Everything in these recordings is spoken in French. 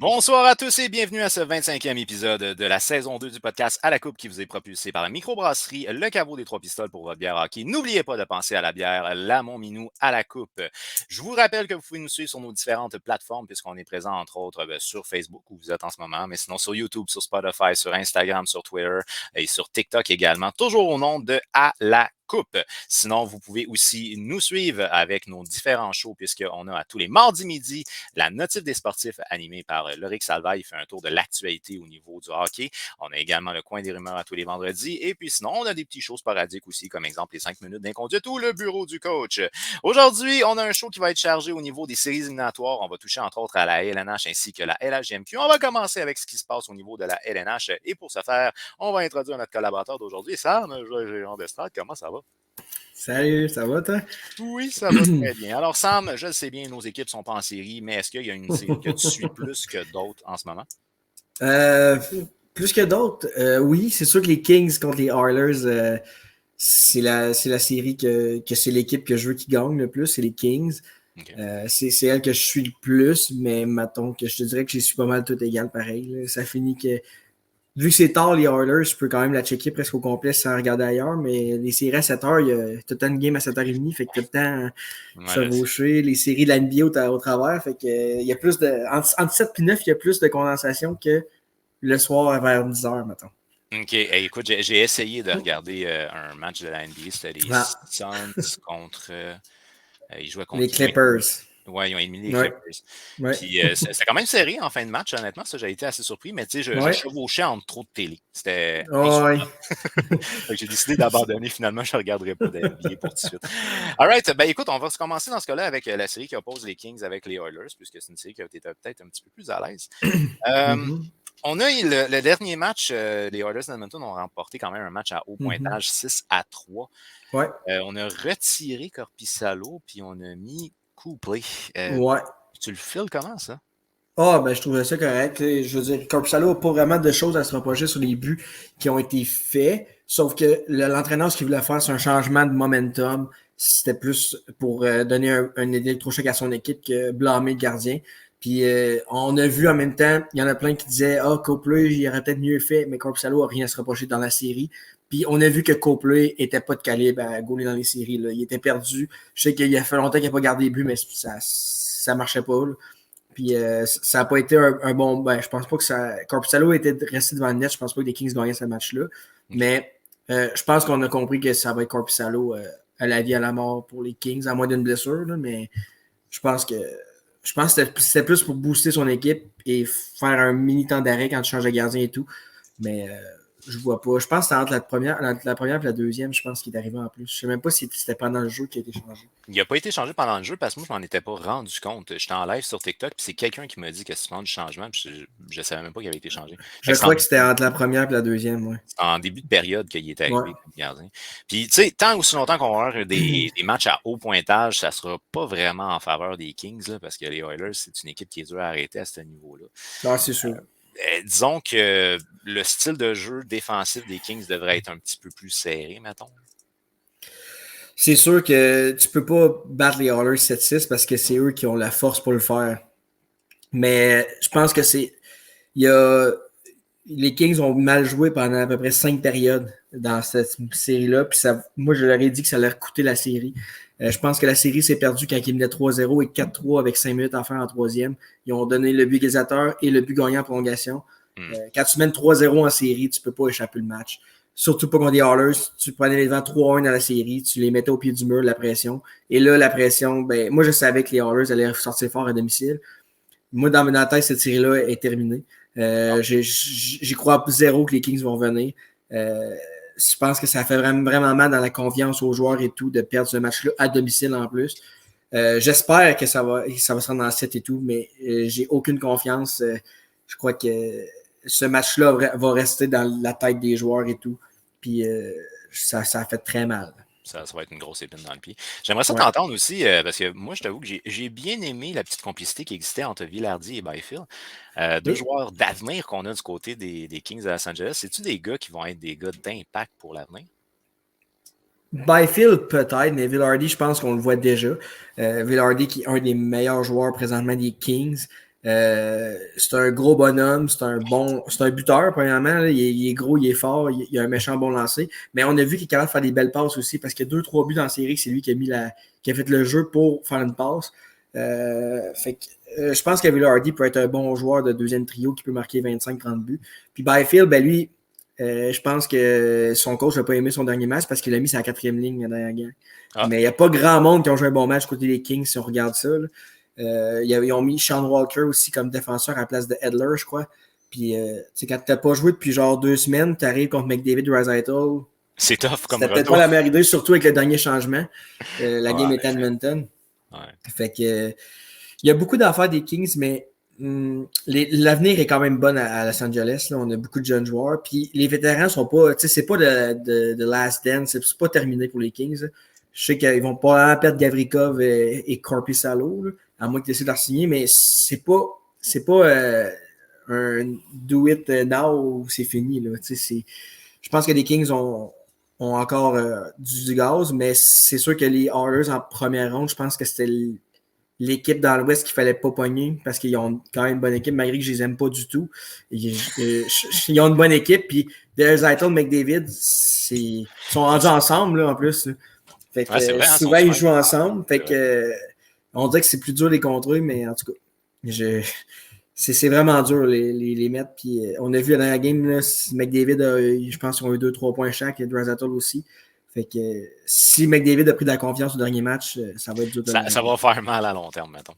Bonsoir à tous et bienvenue à ce 25e épisode de la saison 2 du podcast À la Coupe qui vous est propulsé par la microbrasserie Le Caveau des Trois Pistoles pour votre bière hockey. N'oubliez pas de penser à la bière La Montminou à la Coupe. Je vous rappelle que vous pouvez nous suivre sur nos différentes plateformes puisqu'on est présent entre autres sur Facebook où vous êtes en ce moment, mais sinon sur YouTube, sur Spotify, sur Instagram, sur Twitter et sur TikTok également, toujours au nom de À la Coupe. Sinon, vous pouvez aussi nous suivre avec nos différents shows puisqu'on a à tous les mardis midi la notif des sportifs animée par Loric Salva. Il fait un tour de l'actualité au niveau du hockey. On a également le coin des rumeurs à tous les vendredis. Et puis sinon, on a des petits shows sporadiques aussi, comme exemple les 5 minutes d'inconduite ou le bureau du coach. Aujourd'hui, on a un show qui va être chargé au niveau des séries éliminatoires. On va toucher entre autres à la LNH ainsi que la LHJMQ. On va commencer avec ce qui se passe au niveau de la LNH. Et pour ce faire, on va introduire notre collaborateur d'aujourd'hui, Sam Jean d'Estrade. Comment ça va? Salut, ça va toi? Oui, ça va très bien. Alors Sam, je le sais bien, nos équipes ne sont pas en série, mais est-ce qu'il y a une série que tu suis plus que d'autres en ce moment? Plus que d'autres, oui, c'est sûr que les Kings contre les Oilers, c'est la série que c'est l'équipe que je veux qui gagne le plus, c'est les Kings. Okay. C'est elle que je suis le plus, mais mettons que je te dirais que je suis pas mal tout égal pareil. Là. Ça finit que vu que c'est tard, les Oilers, je peux quand même la checker presque au complet sans regarder ailleurs, mais les séries à 7h, il y a tout le temps une game à 7h30, fait que tout le temps chevaucher, les séries de la NBA au travers, fait que il y a plus de. Entre 7 et 9, il y a plus de condensation que le soir vers 10h, mettons. OK. Hey, écoute, j'ai essayé de regarder un match de la NBA, c'était les Suns contre. Ils jouaient contre les Clippers. Oui, ils ont éliminé les Clippers. Ouais. Puis c'était quand même serré en fin de match, honnêtement. Ça, j'ai été assez surpris, mais tu sais, je chevauchais entre trop de télé. C'était insultant. J'ai décidé d'abandonner. Finalement, je ne regarderai pas d'NBA pour tout de suite. All right. Ben écoute, on va commencer dans ce cas-là avec la série qui oppose les Kings avec les Oilers, puisque c'est une série qui a été peut-être un petit peu plus à l'aise. On a le dernier match, les Oilers d'Edmonton ont remporté quand même un match à haut pointage, 6-3. Ouais. On a retiré Korpisalo, puis on a mis Copley. Tu le files comment, ça? Ben, je trouvais ça correct. Je veux dire, Korpisalo n'a pas vraiment de choses à se reprocher sur les buts qui ont été faits, sauf que l'entraîneur, ce qu'il voulait faire, c'est un changement de momentum. C'était plus pour donner un électrochoc à son équipe que blâmer le gardien. Puis on a vu en même temps, il y en a plein qui disaient « Ah, Copley, il aurait peut-être mieux fait », mais Korpisalo n'a rien à se reprocher dans la série. Puis on a vu que Copley était pas de calibre à gauler dans les séries. Là. Il était perdu. Je sais qu'il a fait longtemps qu'il n'a pas gardé les buts, mais ça marchait pas. Là. Puis ça n'a pas été un bon. Ben, je pense pas que ça. Korpisalo était resté devant le net. Je pense pas que les Kings gagnaient ce match-là. Mais je pense qu'on a compris que ça va être Korpisalo à la vie, à la mort pour les Kings, à moins d'une blessure. Là, mais je pense que c'était plus pour booster son équipe et faire un mini temps d'arrêt quand tu changes de gardien et tout. Mais je vois pas. Je pense que c'était entre la première et la deuxième, je pense qu'il est arrivé en plus. Je sais même pas si c'était pendant le jeu qui a été changé. Il n'a pas été changé pendant le jeu parce que moi, je m'en étais pas rendu compte. J'étais en live sur TikTok, puis c'est quelqu'un qui m'a dit que c'était du changement, puis je savais même pas qu'il avait été changé. Je crois que c'était entre la première et la deuxième, ouais. C'est en début de période qu'il est arrivé comme gardien. Puis, tu sais, tant aussi longtemps qu'on va avoir des matchs à haut pointage, ça sera pas vraiment en faveur des Kings, là, parce que les Oilers, c'est une équipe qui est dure à arrêter à ce niveau-là. Non, c'est sûr. Disons que le style de jeu défensif des Kings devrait être un petit peu plus serré, mettons. C'est sûr que tu peux pas battre les Oilers 7-6 parce que c'est eux qui ont la force pour le faire. Mais je pense que les Kings ont mal joué pendant à peu près 5 périodes dans cette série-là. Puis moi, je leur ai dit que ça leur coûtait la série. Je pense que la série s'est perdue quand ils menaient 3-0 et 4-3 avec 5 minutes à faire en troisième. Ils ont donné le but égalisateur et le but gagnant en prolongation. Quand tu mènes 3-0 en série, tu peux pas échapper le match. Surtout pas contre les Oilers. Tu prenais les devants 3-1 dans la série, tu les mettais au pied du mur, la pression. Et là, la pression, ben moi, je savais que les Oilers allaient sortir fort à domicile. Moi, dans ma tête, cette série-là est terminée. J'y crois zéro que les Kings vont venir. Je pense que ça fait vraiment mal dans la confiance aux joueurs et tout de perdre ce match-là à domicile en plus. J'espère que ça va se rendre en 7 et tout, mais j'ai aucune confiance. Je crois que ce match-là va rester dans la tête des joueurs et tout. Puis ça a fait très mal. Ça va être une grosse épine dans le pied. J'aimerais ça t'entendre aussi, parce que moi, je t'avoue que j'ai bien aimé la petite complicité qui existait entre Vilardi et Byfield. Deux joueurs d'avenir qu'on a du côté des Kings de Los Angeles. C'est-tu des gars qui vont être des gars d'impact pour l'avenir? Byfield peut-être, mais Vilardi, je pense qu'on le voit déjà. Vilardi qui est un des meilleurs joueurs présentement des Kings. C'est un gros bonhomme, c'est un buteur, premièrement. Là. Il est gros, il est fort, il a un méchant bon lancer. Mais on a vu qu'il est capable de faire des belles passes aussi parce que 2-3 buts dans la série, c'est lui qui a fait le jeu pour faire une passe. Je pense que Vilardi peut être un bon joueur de deuxième trio qui peut marquer 25-30 buts. Puis Byfield, ben lui, je pense que son coach n'a pas aimé son dernier match parce qu'il l'a mis sur la 4e ligne la dernière game. Mais il n'y a pas grand monde qui ont joué un bon match côté des Kings si on regarde ça. Là. Ils ont mis Sean Walker aussi comme défenseur à la place de Edler, je crois. Puis, quand tu n'as pas joué depuis genre 2 semaines, tu arrives contre McDavid Draisaitl. C'est tough comme c'était peut-être pas la meilleure idée, surtout avec le dernier changement. La game est à Edmonton. Fait que il y a beaucoup d'affaires des Kings, mais l'avenir est quand même bon à Los Angeles. Là. On a beaucoup de jeunes joueurs. Puis les vétérans sont pas. C'est pas de last dance. C'est pas terminé pour les Kings. Là. Je sais qu'ils vont pas perdre Gavrikov et Korpisalo, à moins qu'ils décident de leur signer, mais c'est pas un do it now où c'est fini. Là. Je pense que les Kings ont encore du gaz, mais c'est sûr que les Oilers en première ronde, je pense que c'était l'équipe dans l'Ouest qu'il fallait pas pogner parce qu'ils ont quand même une bonne équipe, malgré que je les aime pas du tout. Ils ont une bonne équipe, puis Draisaitl, McDavid, ils sont rendus ensemble là, en plus. Là. Fait que, vrai, souvent, ils jouent ensemble. Fait que, on dirait que c'est plus dur les contre eux, mais en tout cas, c'est vraiment dur les mettre. Puis, on a vu dans la game, là, McDavid, je pense qu'ils ont eu 2-3 points chaque, et Draisaitl aussi. Fait que si McDavid a pris de la confiance au dernier match, ça va être dur. Ça va faire mal à long terme, mettons.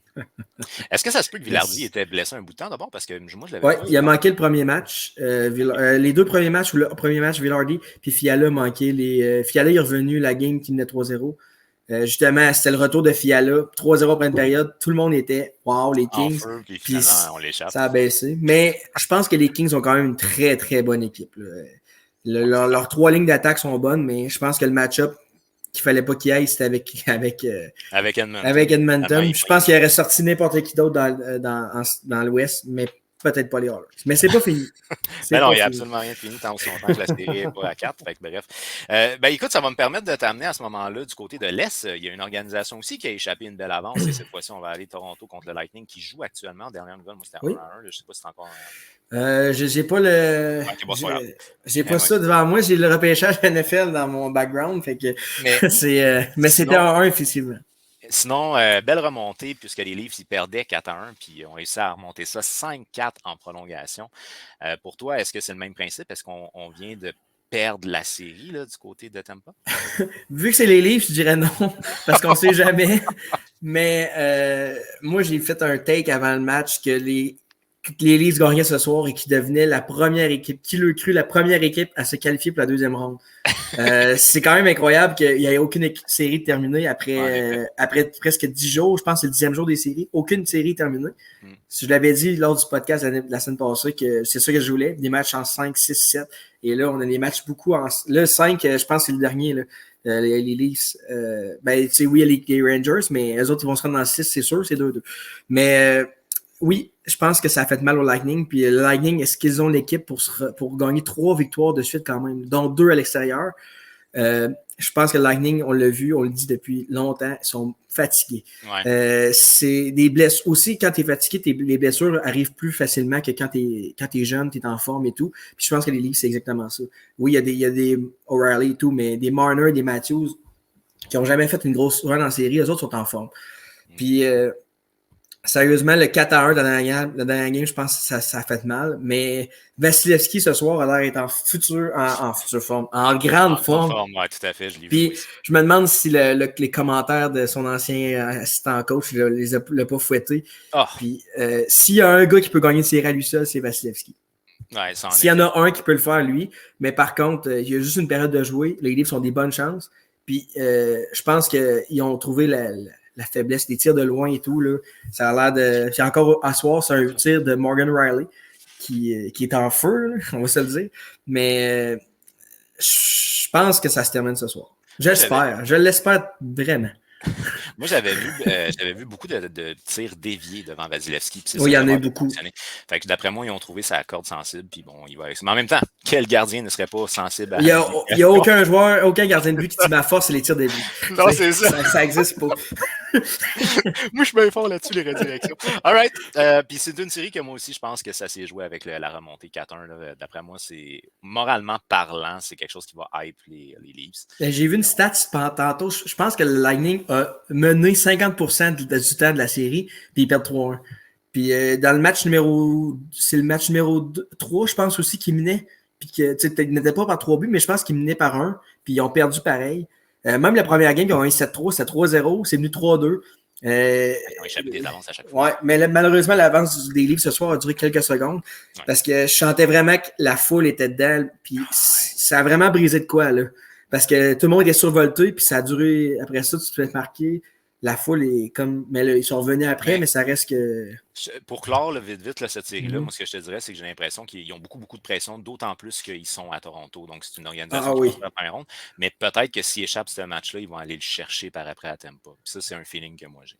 Est-ce que ça se peut que Vilardi était blessé un bout de temps d'abord? Parce que moi, je l'avais Oui, il a manqué le premier match. Les 2 premiers matchs, ou le premier match, Vilardi, puis Fiala a manqué. Fiala est revenu la game qui menait 3-0. Justement, c'était le retour de Fiala. 3-0 après une période. Tout le monde était « Wow, les Kings! » Puis on l'échappe. Ça a baissé. Mais je pense que les Kings ont quand même une très, très bonne équipe. Leurs 3 lignes d'attaque sont bonnes, mais je pense que le match-up qu'il fallait pas qu'il aille, c'était avec Edmonton. Je pense qu'il aurait sorti n'importe qui d'autre dans l'Ouest, mais peut-être pas les Oilers. Mais c'est pas fini. Mais non, il n'y a absolument rien de fini tant aussi longtemps que la série n'est pas à 4. Fait que, bref. Écoute, ça va me permettre de t'amener à ce moment-là du côté de l'Est. Il y a une organisation aussi qui a échappé une belle avance et cette fois-ci, on va aller Toronto contre le Lightning qui joue actuellement. Dernière nouvelle, moi, c'était 1-1. Je ne sais pas si c'est encore... j'ai pas le. J'ai pas ça devant moi. J'ai le repêchage NFL dans mon background. Fait que mais c'était 1-1 effectivement. Sinon, belle remontée puisque les Leafs ils perdaient 4-1 puis ont réussi à remonter ça 5-4 en prolongation. Pour toi, est-ce que c'est le même principe? Est-ce qu'on vient de perdre la série là, du côté de Tampa? Vu que c'est les Leafs, je dirais non, parce qu'on sait jamais. Mais moi, j'ai fait un take avant le match que les Leafs gagnaient ce soir et qui devenaient la première équipe, qui l'a cru la première équipe à se qualifier pour la 2e ronde. C'est quand même incroyable qu'il n'y ait aucune série terminée après presque 10 jours. Je pense que c'est le 10e jour des séries. Aucune série terminée. Je l'avais dit lors du podcast la semaine passée que c'est ça que je voulais. Des matchs en 5, 6, 7. Et là, on a des matchs beaucoup en... Là, 5, je pense que c'est le dernier, là. Les Leafs. Oui, il y a les Rangers, mais eux autres, ils vont se rendre dans le 6, c'est sûr, c'est 2-2. Mais... oui, je pense que ça a fait mal au Lightning. Puis le Lightning, est-ce qu'ils ont l'équipe pour gagner 3 victoires de suite quand même, dont 2 à l'extérieur? Je pense que le Lightning, on l'a vu, on le dit depuis longtemps, ils sont fatigués. Ouais. C'est des blessures. Aussi, quand tu es fatigué, les blessures arrivent plus facilement que quand tu es jeune, tu es en forme et tout. Puis je pense que les Leafs, c'est exactement ça. Oui, il y a des O'Reilly et tout, mais des Marner, des Matthews qui n'ont jamais fait une grosse run en série, eux autres sont en forme. Puis... sérieusement, le 4-1 de la dernière game, je pense que ça a fait mal. Mais Vasilevski, ce soir, a l'air d'être en future forme, en grande forme. Oui, tout à fait, je l'ai vu. Puis, je me demande si les commentaires de son ancien assistant coach ne l'a pas fouetté. Puis, s'il y a un gars qui peut gagner une série à lui seul, c'est Vasilevski. Ouais, s'il y en a un qui peut le faire, lui. Mais par contre, il y a juste une période de jouer. Les Leafs ont des bonnes chances. Puis, je pense qu'ils ont trouvé la faiblesse des tirs de loin et tout. Là. Ça a l'air de... Puis encore à soir, c'est un tir de Morgan Riley qui est en feu, là, on va se le dire. Mais je pense que ça se termine ce soir. J'espère. Je l'espère vraiment. Moi, j'avais vu beaucoup de tirs déviés devant Vasilevski. Oui, il y en a eu beaucoup. Fait que d'après moi, ils ont trouvé sa corde sensible. Puis bon, il va... Mais en même temps, quel gardien ne serait pas sensible à... Il n'y a aucun joueur, aucun gardien de but qui dit ma force, c'est les tirs déviés. Non, c'est ça. Ça n'existe pas. Moi, je suis bien fort là-dessus, les redirections. All right. Puis c'est une série que moi aussi, je pense que ça s'est joué avec la remontée 4-1. D'après moi, c'est moralement parlant, c'est quelque chose qui va hype les Leafs. J'ai vu une stat tantôt. Je pense que le Lightning a mené 50% du temps de la série, puis ils perdent 3-1. Puis dans le match c'est le match numéro 3, je pense aussi, qu'ils menaient. Puis que, ils n'étaient pas par 3 buts, mais je pense qu'ils menaient par 1. Puis ils ont perdu pareil. Même la première game, ils ont eu 7-3, c'était 3-0, c'est venu 3-2. Ils ont échappé des avances à chaque fois. Ouais, mais malheureusement, l'avance des Leafs ce soir a duré quelques secondes. Ouais. Parce que je sentais vraiment que la foule était dedans. Puis ça a vraiment brisé de quoi, là. Parce que tout le monde était survolté, puis ça a duré. Après ça, tu te fais marquer. La foule est comme. Mais là, ils sont revenus après, mais ça reste que. Pour clore là, vite, là, cette série-là, moi, ce que je te dirais, c'est que j'ai l'impression qu'ils ont beaucoup de pression, d'autant plus qu'ils sont à Toronto. Donc, c'est une organisation qui va faire la première ronde. Mais peut-être que s'ils échappent ce match-là, ils vont aller le chercher par après à Tampa. Puis ça, c'est un feeling que moi j'ai.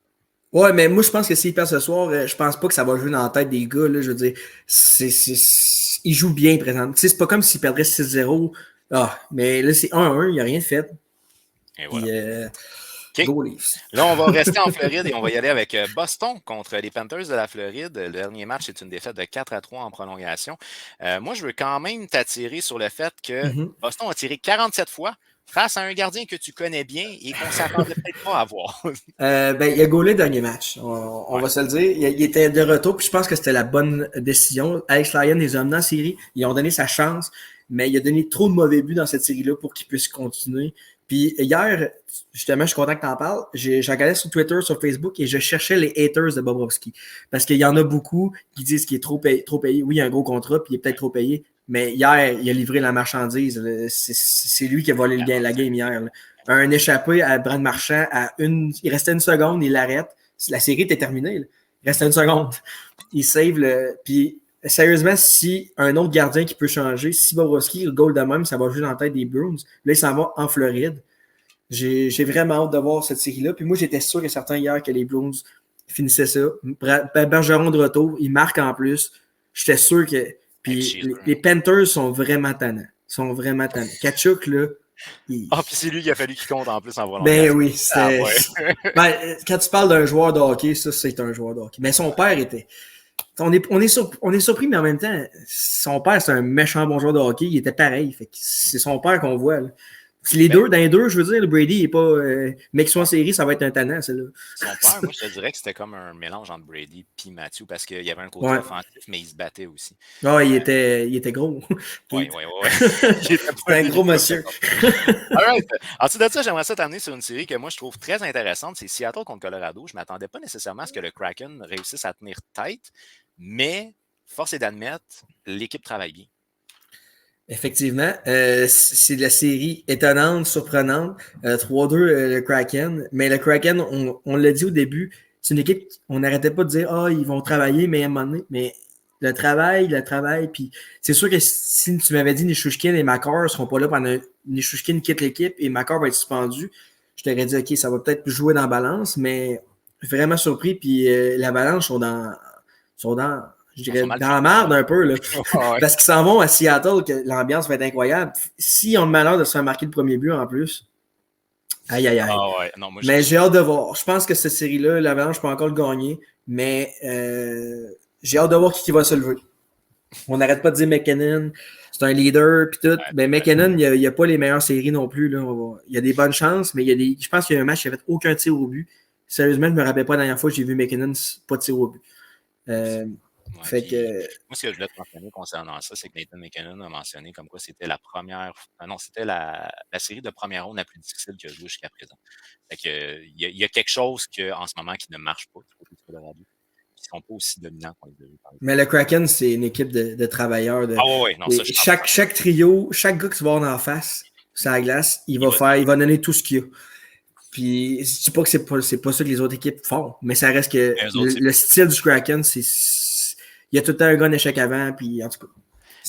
Ouais, mais moi, je pense que s'ils perdent ce soir, je pense pas que ça va jouer dans la tête des gars. Là, je veux dire, ils jouent bien, présent. Tu sais, c'est pas comme s'ils perdraient 6-0. Ah, mais là, c'est 1-1, il n'y a rien de fait. Et voilà. Puis, okay. Là, on va rester en Floride et on va y aller avec Boston contre les Panthers de la Floride. Le dernier match, c'est une défaite de 4-3 en prolongation. Moi, je veux quand même t'attirer sur le fait que Boston a tiré 47 fois face à un gardien que tu connais bien et qu'on ne s'attendait peut-être pas à voir. Il a gaulé le dernier match, on va se le dire. Il était de retour, puis je pense que c'était la bonne décision. Alex Lyon les a emmenés en série, ils ont donné sa chance, mais il a donné trop de mauvais buts dans cette série-là pour qu'il puisse continuer. Puis hier, justement, je suis content que tu en parles. J'ai regardé sur Twitter, sur Facebook, et je cherchais les haters de Bobrovsky. Parce qu'il y en a beaucoup qui disent qu'il est trop payé. Oui, il a un gros contrat, puis il est peut-être trop payé. Mais hier, il a livré la marchandise. C'est lui qui a volé la game hier. Là. Un échappé à Brad Marchand, il restait une seconde, il l'arrête. La série était terminée. Là. Il restait une seconde. Il save le. Puis sérieusement, si un autre gardien qui peut changer, si Bobrovsky le goal de même, ça va jouer dans la tête des Bruins. Là, il s'en va en Floride. J'ai vraiment hâte de voir cette série-là. Puis moi, j'étais sûr et certain hier que les Bruins finissaient ça. Bergeron de retour, il marque en plus. J'étais sûr que. Puis les Panthers sont vraiment tannants. Kachuk, là. Puis c'est lui qui a fallu qu'il compte en plus en volant. Ben oui, c'est. Quand tu parles d'un joueur de hockey, ça, c'est un joueur de hockey. Mais son père était. On est surpris, mais en même temps, son père, c'est un méchant bon joueur de hockey. Il était pareil. Fait que c'est son père qu'on voit. Là. Dans les deux, je veux dire, le Brady n'est pas. Mais qu'il soit en série, ça va être un tannant, celle-là. Son père, moi, je te dirais que c'était comme un mélange entre Brady et Matthew parce qu'il y avait un côté offensif, mais il se battait aussi. Ah, il était gros. Oui. C'était un gros monsieur. All right. Ensuite de ça, j'aimerais ça t'amener sur une série que moi, je trouve très intéressante. C'est Seattle contre Colorado. Je ne m'attendais pas nécessairement à ce que le Kraken réussisse à tenir tête, mais force est d'admettre, l'équipe travaille bien. Effectivement, c'est de la série étonnante, surprenante. 3-2 le Kraken. Mais le Kraken, on l'a dit au début, c'est une équipe, on n'arrêtait pas de dire ils vont travailler, mais à un moment donné, mais le travail, puis c'est sûr que si tu m'avais dit Nichushkin et Makar ne seront pas là pendant Nichushkin quitte l'équipe et Makar va être suspendu, je t'aurais dit OK, ça va peut-être jouer dans la balance, mais vraiment surpris, puis la balance sont dans je dirais, dans la merde un peu, là. Parce qu'ils s'en vont à Seattle, que l'ambiance va être incroyable. S'ils ont le malheur de se faire marquer le premier but en plus, aïe. Non, mais j'ai hâte de voir. Je pense que cette série-là, l'Avalanche peut encore le gagner, mais j'ai hâte de voir qui va se lever. On n'arrête pas de dire McKinnon, c'est un leader, puis tout. Mais McKinnon, il n'y a pas les meilleures séries non plus. Là. Il y a des bonnes chances, mais je pense qu'il y a un match qui n'a fait aucun tir au but. Sérieusement, je ne me rappelle pas la dernière fois que j'ai vu McKinnon pas de tir au but. Moi, ce que je voulais te mentionner concernant ça, c'est que Nathan McKinnon a mentionné comme quoi c'était la première. Non, c'était la série de première ronde la plus difficile qu'il a joué jusqu'à présent. Fait que, il y a quelque chose en ce moment qui ne marche pas du côté du Colorado. Ils ne sont pas aussi dominants qu'on les a vus. Mais le Kraken, c'est une équipe de travailleurs. Non, ça, chaque trio, chaque gars que tu vas avoir en face, sur la glace, il va donner tout ce qu'il y a. Puis, je ne dis pas que c'est pas ça que les autres équipes font, mais ça reste que le style du Kraken, il y a tout le temps un gars en échec avant, puis en tout cas.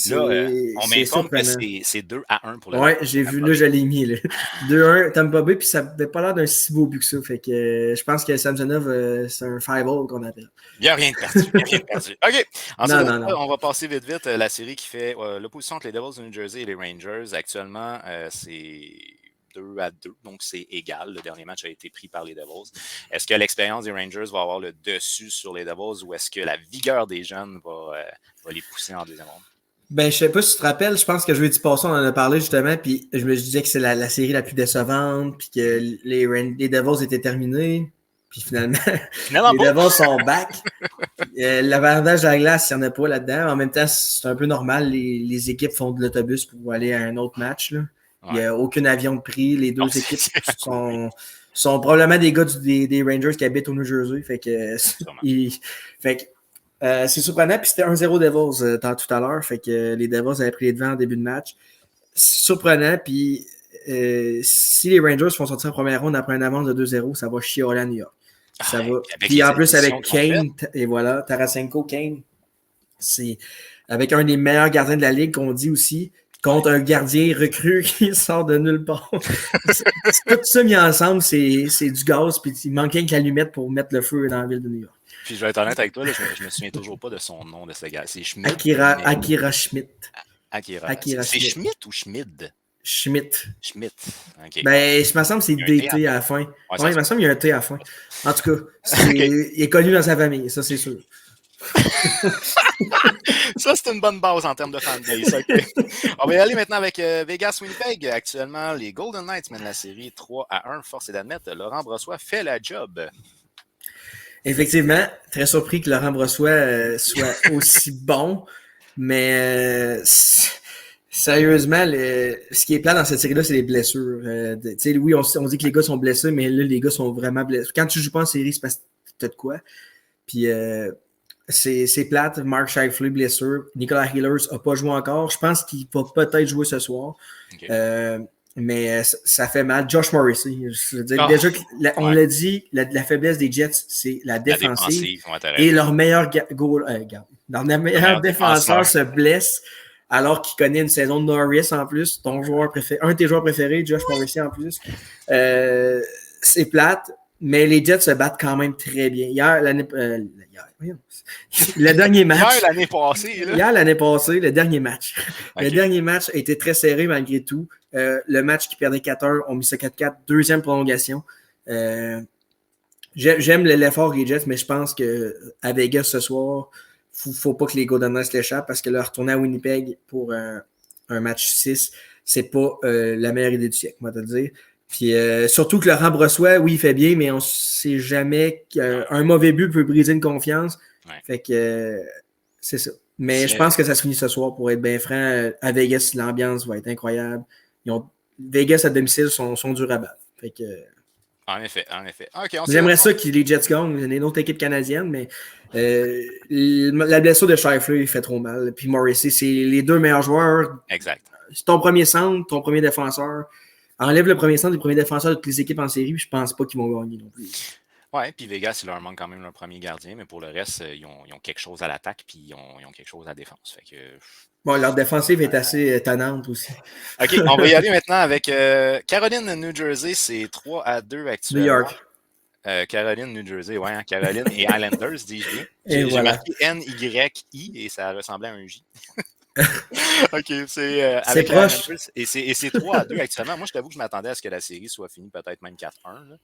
Là, on m'informe que c'est 2-1 pour le Ouais, j'ai vu, là, je l'ai mis. 2-1, Tampa Bay, puis ça n'avait pas l'air d'un si beau but que ça. Fait que je pense que Samsonov, c'est un 5-0 qu'on appelle. Il n'y a rien de perdu. OK. Ensuite, on va passer vite. La série qui fait l'opposition entre les Devils de New Jersey et les Rangers. Actuellement, c'est 2-2, donc c'est égal. Le dernier match a été pris par les Devils. Est-ce que l'expérience des Rangers va avoir le dessus sur les Devils ou est-ce que la vigueur des jeunes va les pousser en deuxième ronde? Ben, je sais pas si tu te rappelles, je pense que jeudi passé, on en a parlé justement, puis je me disais que c'est la série la plus décevante, puis que les Devils étaient terminés, puis finalement, les Devils sont back. L'avantage de la glace, il n'y en a pas là-dedans. En même temps, c'est un peu normal, les équipes font de l'autobus pour aller à un autre match. Là. Il n'y a aucun avion de prix. Les deux équipes sont probablement des gars des Rangers qui habitent au New Jersey. Fait que, c'est surprenant. Puis c'était 1-0 Devils tout à l'heure. Fait que les Devils avaient pris les devants en début de match. C'est surprenant. Puis si les Rangers font sortir en première ronde après un avance de 2-0, ça va chialer à New York. Ça va. Puis en plus, avec Kane, et voilà, Tarasenko, Kane, c'est avec un des meilleurs gardiens de la ligue qu'on dit aussi, contre un gardien recru qui sort de nulle part. Tout ça mis ensemble, c'est du gaz, puis il manque rien que l'allumette pour mettre le feu dans la ville de New York. Puis je vais être honnête avec toi, là, je me souviens toujours pas de son nom de ce gars. C'est Schmidt. Akira Schmidt. Akira. C'est Schmidt ou Schmid? Schmidt. Okay. Ben, il me semble que c'est DT à la fin. Ouais, il me semble qu'il y a un T à la fin. En tout cas, il est connu dans sa famille, ça c'est sûr. Ça, c'est une bonne base en termes de fanbase. Okay. On va y aller maintenant avec Vegas Winnipeg. Actuellement, les Golden Knights mènent la série 3-1. Force est d'admettre, Laurent Brossoit fait la job. Effectivement, très surpris que Laurent Brossoit soit aussi bon, mais sérieusement, ce qui est plat dans cette série-là, c'est les blessures. Oui, on dit que les gars sont blessés, mais là, les gars sont vraiment blessés. Quand tu joues pas en série, c'est parce que t'as de quoi. Puis c'est plate. Mark Scheifele, blessure. Nicolas Ehlers n'a pas joué encore. Je pense qu'il va peut-être jouer ce soir. Okay. Mais ça fait mal. Josh Morrissey. Je veux dire, déjà, on l'a dit, la faiblesse des Jets, c'est la défensive. Et leur meilleur défenseur se blesse alors qu'il connaît une saison de Norris en plus. Un de tes joueurs préférés, Josh Morrissey en plus. C'est plate, mais les Jets se battent quand même très bien. Le dernier match. Hier, l'année passée, le dernier match. Okay. Le dernier match a été très serré malgré tout. Le match qui perdait 4-1, on mis ça 4-4, deuxième prolongation. J'aime l'effort des Jets, mais je pense qu'à Vegas ce soir, faut pas que les Golden Knights l'échappent parce que leur retourner à Winnipeg pour un match 6, c'est pas la meilleure idée du siècle, moi te le dire. Puis surtout que Laurent Brossoit, oui, il fait bien, mais on sait jamais qu'un mauvais but peut briser une confiance. Ouais. Fait que c'est ça. Mais je pense que ça se finit ce soir, pour être bien franc. À Vegas, l'ambiance va être incroyable. Vegas à domicile sont durs à battre. Fait que, en effet. Okay, j'aimerais ça que les Jets gagnent. Il y a une autre équipe canadienne, mais la blessure de Scheifele, il fait trop mal. Puis Morrissey, c'est les deux meilleurs joueurs. Exact. C'est ton premier centre, ton premier défenseur. Enlève le premier centre, les premiers défenseurs de toutes les équipes en série, puis je pense pas qu'ils vont gagner non plus. Ouais, puis Vegas, il leur manque quand même leur premier gardien, mais pour le reste, ils ont quelque chose à l'attaque, puis ils ont quelque chose à la défense. Fait que... Bon, leur défensive est assez étonnante aussi. OK, on va y aller maintenant avec Caroline, New Jersey. C'est 3-2 actuellement. New York. Caroline, New Jersey, ouais, Caroline et Islanders, dis-je bien. J'ai marqué N-Y-I et ça ressemblait à un J. OK, c'est avec proche. Et c'est 3-2 actuellement. Moi, je t'avoue que je m'attendais à ce que la série soit finie peut-être même 4-1. Là.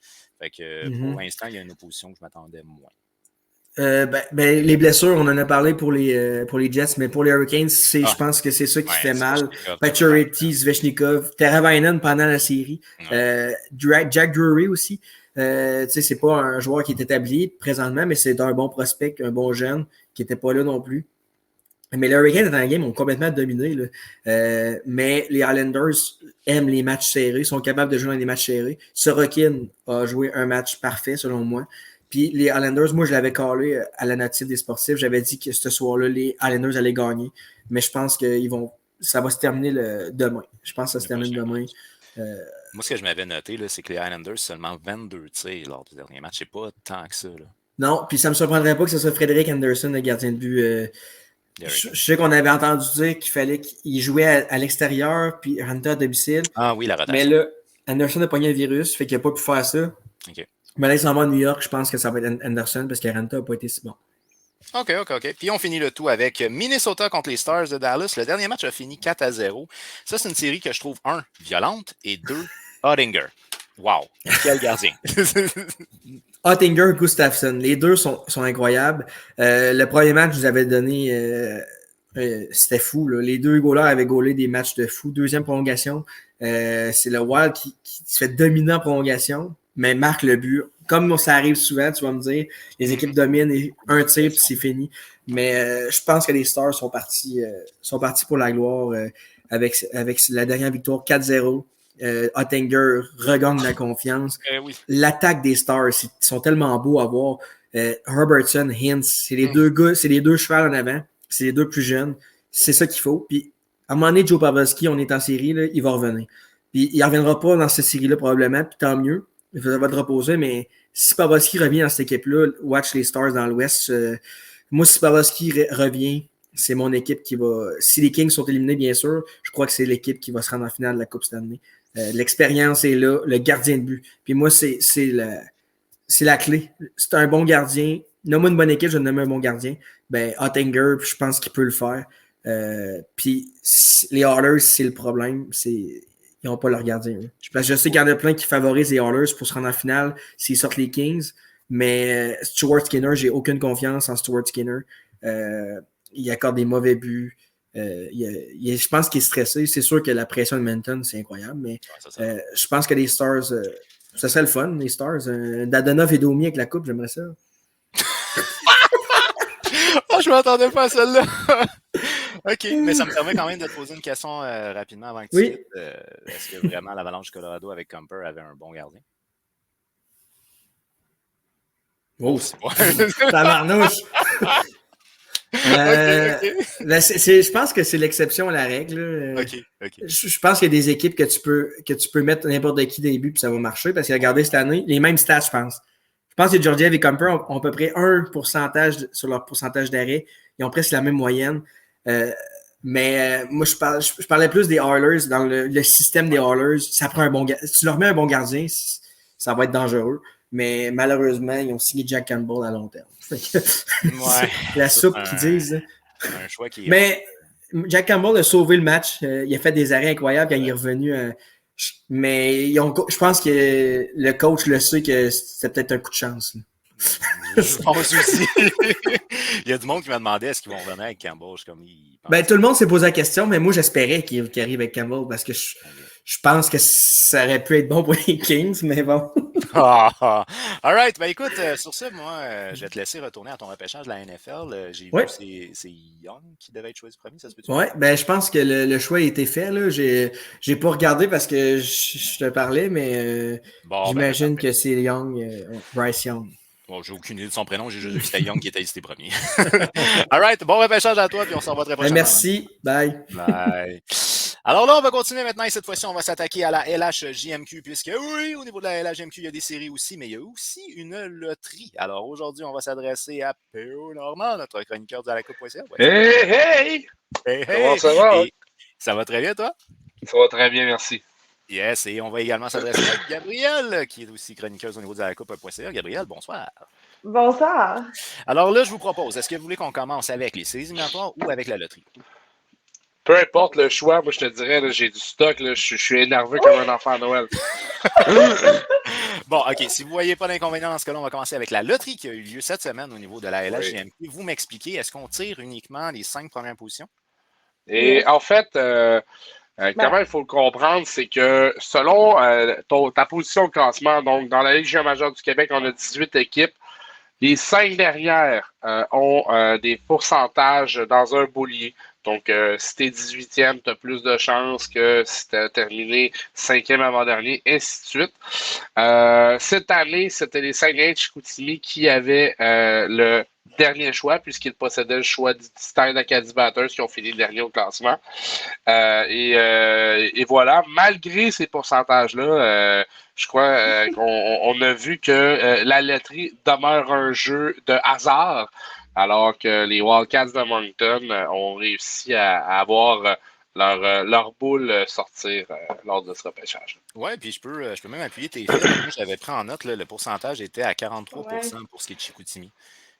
Fait que pour l'instant, il y a une opposition que je m'attendais moins. Les blessures, on en a parlé pour les Jets, mais pour les Hurricanes, je pense que c'est ça qui fait mal. Pacioretty, Svechnikov, Teravainen pendant la série, Jack Drury aussi. C'est pas un joueur qui est établi présentement, mais c'est un bon prospect, un bon jeune qui n'était pas là non plus. Mais les Hurricanes dans la game ont complètement dominé. Là. Mais les Islanders aiment les matchs serrés, sont capables de jouer dans des matchs serrés. Sorokin a joué un match parfait, selon moi. Puis les Islanders, moi, je l'avais callé à la native des sportifs. J'avais dit que ce soir-là, les Islanders allaient gagner. Mais je pense que ça va se terminer demain. Je pense que ça se termine demain. Moi, ce que je m'avais noté, là, c'est que les Islanders, seulement 22 tirs lors du dernier match. C'est pas tant que ça. Là. Non, puis ça me surprendrait pas que ce soit Frédéric Anderson, le gardien de but. Je sais qu'on avait entendu dire qu'il fallait qu'il jouait à l'extérieur, puis Hunter à domicile. Ah oui, la rotation. Mais là, Anderson a pogné un virus, fait qu'il n'a pas pu faire ça. OK. Mais là, il s'en va à New York, je pense que ça va être Anderson, parce qu'Aranta n'a pas été si bon. OK. Puis on finit le tout avec Minnesota contre les Stars de Dallas. Le dernier match a fini 4-0. Ça, c'est une série que je trouve, 1, violente, et 2, Ottinger. Wow, quel gardien. Ottinger, Gustafsson, les deux sont incroyables. Le premier match, je vous avais donné, c'était fou. Là. Les deux goalers avaient goalé des matchs de fou. Deuxième prolongation, c'est le Wild qui se fait dominer en prolongation, mais marque le but. Comme ça arrive souvent, tu vas me dire, les équipes dominent et un tir, puis c'est fini. Mais je pense que les Stars sont partis pour la gloire avec la dernière victoire 4-0. Ottinger regagne la confiance. Oui. L'attaque des Stars, ils sont tellement beaux à voir. Robertson, Hintz, c'est les deux gars, c'est les deux chevals en avant, c'est les deux plus jeunes. C'est ça qu'il faut. Puis, à un moment donné, Joe Pavelski, on est en série, là, il va revenir. Puis, il ne reviendra pas dans cette série-là, probablement, puis tant mieux. Il va te reposer, mais si Pavelski revient dans cette équipe-là, watch les Stars dans l'Ouest. Moi, si Pavelski revient, c'est mon équipe qui va. Si les Kings sont éliminés, bien sûr, je crois que c'est l'équipe qui va se rendre en finale de la Coupe cette année. L'expérience est là, le gardien de but. Puis moi, c'est la clé. C'est un bon gardien. Nomme-moi une bonne équipe, je vais nommer un bon gardien. Ben, Ottinger, je pense qu'il peut le faire. Puis les Oilers, c'est le problème. Ils n'ont pas leur gardien. Je sais qu'il y en a plein qui favorisent les Oilers pour se rendre en finale s'ils sortent les Kings. Mais Stuart Skinner, j'ai aucune confiance en Stuart Skinner. Il accorde des mauvais buts. Je pense qu'il est stressé. C'est sûr que la pression de Menton, c'est incroyable, mais je pense que les Stars, ça serait le fun, les Stars. Dadonov et Domi avec la coupe, j'aimerais ça. Oh, je m'attendais pas à celle-là. OK, mais ça me permet quand même de te poser une question rapidement avant que tu quittes. Est-ce que vraiment l'Avalanche du Colorado avec Comper avait un bon gardien? Oh, tabarnouche! Je pense que c'est l'exception à la règle. OK. Je pense qu'il y a des équipes que tu peux mettre n'importe qui des buts puis ça va marcher parce qu'il a regardé cette année les mêmes stats, je pense. Je pense que Georgiev et Comper ont à peu près 1% sur leur pourcentage d'arrêt. Ils ont presque la même moyenne. Mais moi, je parlais plus des Oilers. Dans le système des Oilers, ça prend un bon gardien. Si tu leur mets un bon gardien, ça va être dangereux. Mais malheureusement, ils ont signé Jack Campbell à long terme. La soupe qu'ils disent. Un choix qui est... Mais Jack Campbell a sauvé le match. Il a fait des arrêts incroyables quand il est revenu. Mais je pense que le coach le sait que c'était peut-être un coup de chance. Je pense aussi. Il y a du monde qui m'a demandé est-ce qu'ils vont revenir avec Campbell. Tout le monde s'est posé la question, mais moi j'espérais qu'il arrive avec Campbell parce que je pense que ça aurait pu être bon pour les Kings, mais bon. All right. Ben écoute, sur ça, moi, je vais te laisser retourner à ton repêchage de la NFL. J'ai vu c'est Young qui devait être choisi premier, ça se peut-tu? Oui, ben je pense que le choix a été fait. Là. J'ai pas regardé parce que je te parlais, mais j'imagine que c'est Young, Bryce Young. Bon, j'ai aucune idée de son prénom, j'ai juste vu que c'était Young qui était listé premier. All right, bon repêchage à toi, puis on s'en va très prochainement. Merci, bye. Bye. Alors là, on va continuer maintenant et cette fois-ci, on va s'attaquer à la LHJMQ puisque oui, au niveau de la LHJMQ, il y a des séries aussi, mais il y a aussi une loterie. Alors aujourd'hui, on va s'adresser à P.O. Normand, notre chroniqueur de la Coupe.ca. Hey! Comment ça va? Et ça va très bien, toi? Ça va très bien, merci. Yes, et on va également s'adresser à Gabrielle, qui est aussi chroniqueuse au niveau de la Coupe.ca. Gabrielle, bonsoir. Bonsoir. Alors là, je vous propose, est-ce que vous voulez qu'on commence avec les séries éliminatoires ou avec la loterie? Peu importe le choix, moi je te dirais, là, j'ai du stock, là, je suis énervé comme un enfant à Noël. Bon, OK, si vous ne voyez pas d'inconvénient dans ce cas-là, on va commencer avec la loterie qui a eu lieu cette semaine au niveau de la LHJMQ. Oui. Vous m'expliquez, est-ce qu'on tire uniquement les 5 premières positions? Et en fait, comment il faut le comprendre, c'est que selon ta position au classement, donc dans la Ligue junior majeure du Québec, on a 18 équipes. Les 5 dernières ont des pourcentages dans un boulier. Donc, si tu es 18e, tu as plus de chances que si tu as terminé 5e avant-dernier, ainsi de suite. Cette année, c'était les Saguenay de Chicoutimi qui avaient le dernier choix, puisqu'ils possédaient le choix du Stade Acadie Batters qui ont fini dernier au classement. Et voilà, malgré ces pourcentages-là, je crois qu'on a vu que la loterie demeure un jeu de hasard, alors que les Wildcats de Moncton ont réussi à avoir leur boule sortir lors de ce repêchage. Oui, puis je peux même appuyer tes faits. Moi, j'avais pris en note, là, le pourcentage était à 43% pour ce qui est de Chicoutimi.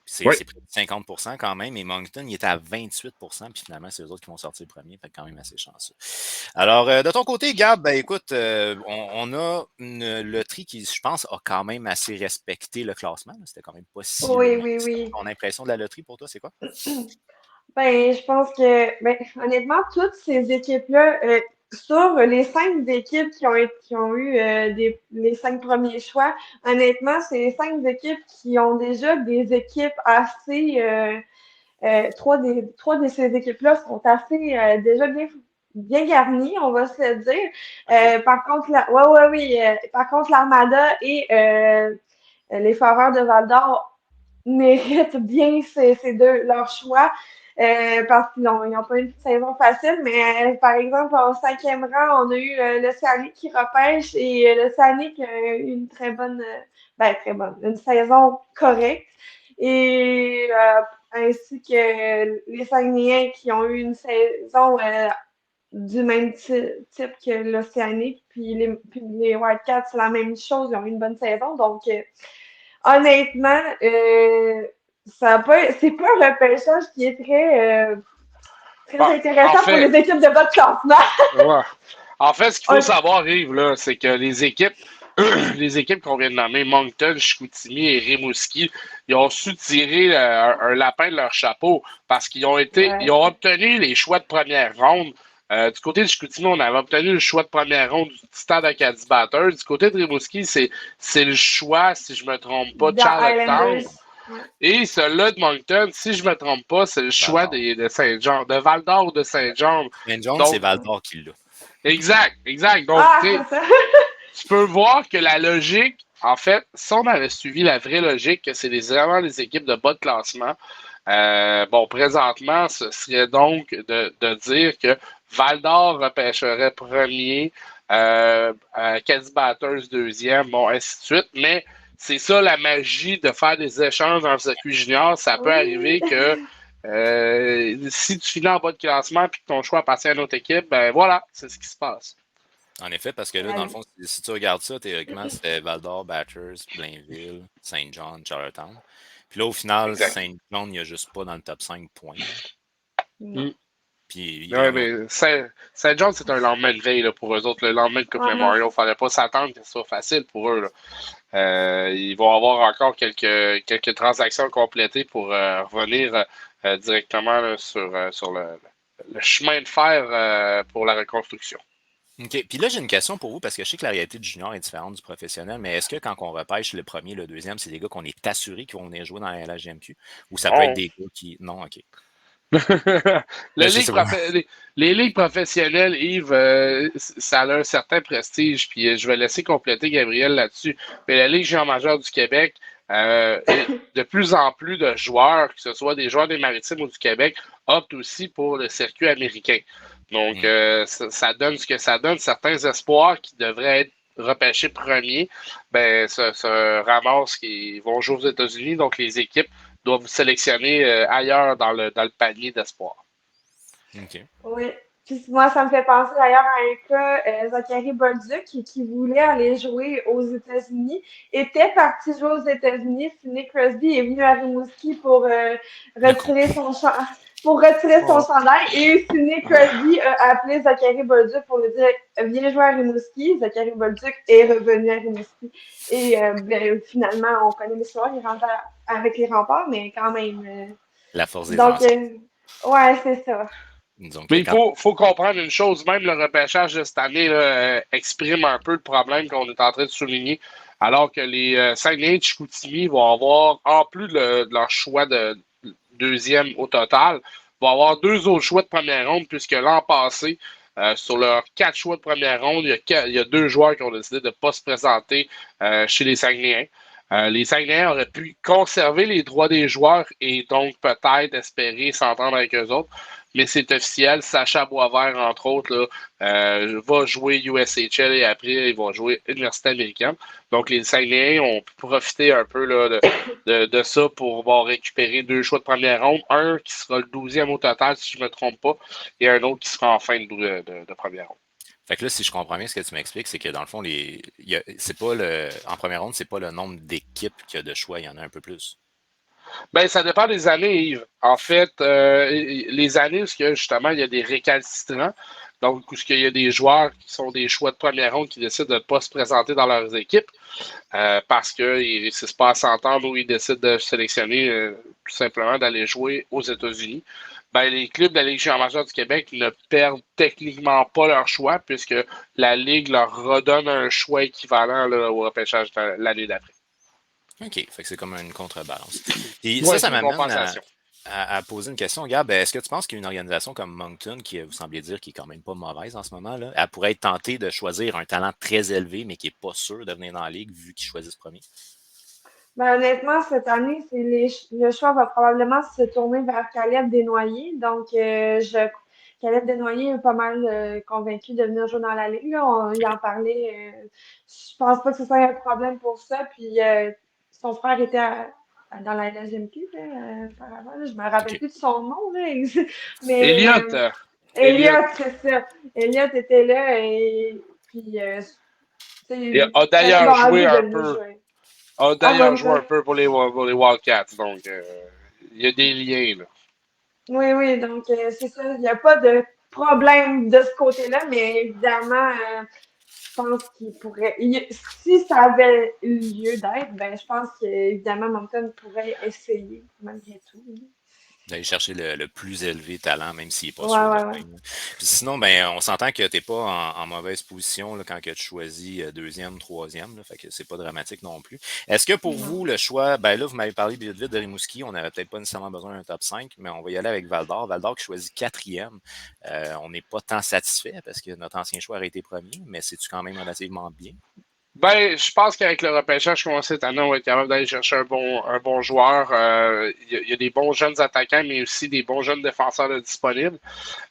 C'est Oui. près de 50% quand même, et Moncton, il était à 28%, puis finalement, c'est eux autres qui vont sortir premier, fait quand même assez chanceux. Alors, de ton côté, Gab, ben écoute, on a une loterie qui, je pense, a quand même assez respecté le classement. C'était quand même pas si Oui, loin. oui, oui. Ton impression de la loterie pour toi, c'est quoi? Ben, je pense que, ben, honnêtement, toutes ces équipes-là, sur les 5 équipes qui ont eu les 5 premiers choix, honnêtement, c'est les 5 équipes qui ont déjà des équipes assez. Trois de ces équipes-là sont assez déjà bien garnies, on va se le dire. OK. Par contre, oui. Par contre, l'Armada et les Foreurs de Val-d'Or méritent bien leurs choix. Parce qu'ils n'ont pas une saison facile, mais par exemple, en 5e rang, on a eu l'Océanique qui repêche et l'Océanique a eu une très bonne, une saison correcte. Et ainsi que les Saguenayens qui ont eu une saison du même type que l'Océanique, puis les Wildcats, c'est la même chose, ils ont eu une bonne saison. Donc, honnêtement, c'est pas un repêchage qui est très Bon, en intéressant pour fait, les équipes de bas de classement. ouais. En fait, ce qu'il faut Ok. savoir, Yves, là, c'est que les équipes, les équipes qu'on vient de nommer, Moncton, Chicoutimi et Rimouski, ils ont su tirer un lapin de leur chapeau parce ils Ouais. ont obtenu les choix de première ronde. Du côté de Chicoutimi, on avait obtenu le choix de première ronde du Stade Acadie Batters. Du côté de Rimouski, c'est le choix, si je me trompe pas, de Dans Charlottetown. Highlanders. Ouais. Et celui-là de Moncton, si je me trompe pas, c'est le choix Val-d'Or. de Saint-Jean, de Val-d'Or ou de Saint-Jean. Saint-John, c'est Donc, Val-d'Or qui l'a. exact. Donc, Ah, c'est ça. tu peux voir que la logique, en fait, si on avait suivi la vraie logique, que c'est vraiment les équipes de bas de classement, bon, présentement, ce serait donc de dire que Val d'Or repêcherait premier, Caddy Batters deuxième, bon, ainsi de suite. Mais c'est ça la magie de faire des échanges dans le circuit junior. Ça peut Oui. arriver que si tu finis en bas de classement et que ton choix appartient à une autre équipe, ben voilà, c'est ce qui se passe. En effet, parce que là, dans le fond, si tu regardes ça, théoriquement, c'était Val-d'Or, Batters, Blainville, Saint John, Charlottetown. Puis là, au final, Exact. Saint John, il n'y a juste pas dans le top 5 points. Non. Puis Ouais, mais Saint-John, c'est un lendemain de veille là, pour eux autres. Le lendemain de Coupe Ah, non. Memorial, il ne fallait pas s'attendre que ce soit facile pour eux. Là. Ils vont avoir encore quelques transactions complétées pour revenir directement là, sur le chemin de fer pour la reconstruction. OK. Puis là, j'ai une question pour vous, parce que je sais que la réalité du junior est différente du professionnel, mais est-ce que quand on repêche le premier, le deuxième, c'est des gars qu'on est assuré qu'ils vont venir jouer dans la LHGMQ? Ou ça peut être Oh. des gars qui. Non, OK. Le Je sais pas. les ligues professionnelles, Yves, ça a un certain prestige, puis je vais laisser compléter Gabriel là-dessus. Mais la Ligue junior majeure du Québec, de plus en plus de joueurs, que ce soit des joueurs des Maritimes ou du Québec, optent aussi pour le circuit américain. Donc, ça donne ce que ça donne. Certains espoirs qui devraient être repêchés premiers, ben, se ramassent qui vont jouer aux États-Unis. Donc, les équipes doivent sélectionner ailleurs dans le panier d'espoir. OK. Oui. Puis moi, ça me fait penser d'ailleurs à un cas, Zachary Bolduc, qui voulait aller jouer aux États-Unis, était parti jouer aux États-Unis. Sidney Crosby est venu à Rimouski pour retirer son chandail. Et Sidney Crosby a appelé Zachary Bolduc pour lui dire viens jouer à Rimouski. Zachary Bolduc est revenu à Rimouski. Et finalement, on connaît l'histoire, il rentre avec les remparts, mais quand même. La force des Donc, anciens. ouais, c'est ça. Donc, Mais il quand... faut comprendre une chose, même le repêchage de cette année là, exprime un peu le problème qu'on est en train de souligner, alors que les Saguenay de Chicoutimi vont avoir, en plus de leur choix de deuxième au total, vont avoir 2 autres choix de première ronde, puisque l'an passé, sur leurs 4 choix de première ronde, il y a 2 joueurs qui ont décidé de ne pas se présenter chez les Saguenayens. Les Saguenayens auraient pu conserver les droits des joueurs et donc peut-être espérer s'entendre avec eux autres. Mais c'est officiel. Sacha Boisvert, entre autres, là, va jouer USHL et après, il va jouer Université américaine. Donc, les Saguenayens ont pu profiter un peu là, de ça pour avoir récupéré 2 choix de première ronde. Un qui sera le 12e au total, si je ne me trompe pas, et un autre qui sera en fin de première ronde. Fait que là, si je comprends bien ce que tu m'expliques, c'est que dans le fond, c'est pas en première ronde, c'est pas le nombre d'équipes qu'il y a de choix, il y en a un peu plus. Ben, ça dépend des années, Yves. En fait, les années où justement il y a des récalcitrants, donc où il y a des joueurs qui sont des choix de première ronde qui décident de ne pas se présenter dans leurs équipes parce qu'ils ne réussissent pas à s'entendre ou ils décident de sélectionner tout simplement d'aller jouer aux États-Unis. Ben, les clubs de la Ligue junior majeure du Québec ne perdent techniquement pas leur choix puisque la Ligue leur redonne un choix équivalent là, au repêchage de l'année d'après. OK. Fait que c'est comme une contrebalance. Et Ouais, ça c'est une m'amène compensation. à poser une question. Gab, est-ce que tu penses qu'une organisation comme Moncton, qui vous semblez dire qui est quand même pas mauvaise en ce moment, là, elle pourrait être tentée de choisir un talent très élevé, mais qui n'est pas sûr de venir dans la Ligue vu qu'ils choisissent premier? Ben, honnêtement, cette année, le choix va probablement se tourner vers Caleb Desnoyers. Donc, Caleb Desnoyers est pas mal convaincu de venir jouer dans la Ligue. Là. Il en parlait. Je pense pas que ce soit un problème pour ça. Puis, son frère était dans la LGMQ auparavant. Là. Je me rappelle OK. plus de son nom. Là. Mais Elliott, Elliott, c'est ça. Elliott était là et puis a Caleb d'ailleurs a envie joué de un venir peu. jouer. A Ah, d'ailleurs joué Moncton. un peu pour les Wildcats. Donc, il y a des liens. Là. Oui, oui, donc c'est ça. Il n'y a pas de problème de ce côté-là, mais évidemment, je pense qu'il pourrait. Si ça avait lieu d'être, ben je pense qu'évidemment, Moncton pourrait essayer malgré tout. D'aller chercher le plus élevé talent, même s'il n'est pas Ouais, sûr de ouais, ouais. venir. Puis sinon, ben, on s'entend que tu n'es pas en mauvaise position là, quand que tu choisis deuxième, troisième. Là, fait que c'est pas dramatique non plus. Est-ce que pour Non. vous, le choix, ben là, vous m'avez parlé vite de Rimouski, on n'avait peut-être pas nécessairement besoin d'un top 5, mais on va y aller avec Val-d'Or. Val-d'Or qui choisit quatrième. On n'est pas tant satisfait parce que notre ancien choix aurait été premier, mais c'est-tu quand même relativement bien? Ben, je pense qu'avec le repêchage qu'on cette année, on va être capable d'aller chercher un bon joueur. Il y a des bons jeunes attaquants, mais aussi des bons jeunes défenseurs là, disponibles.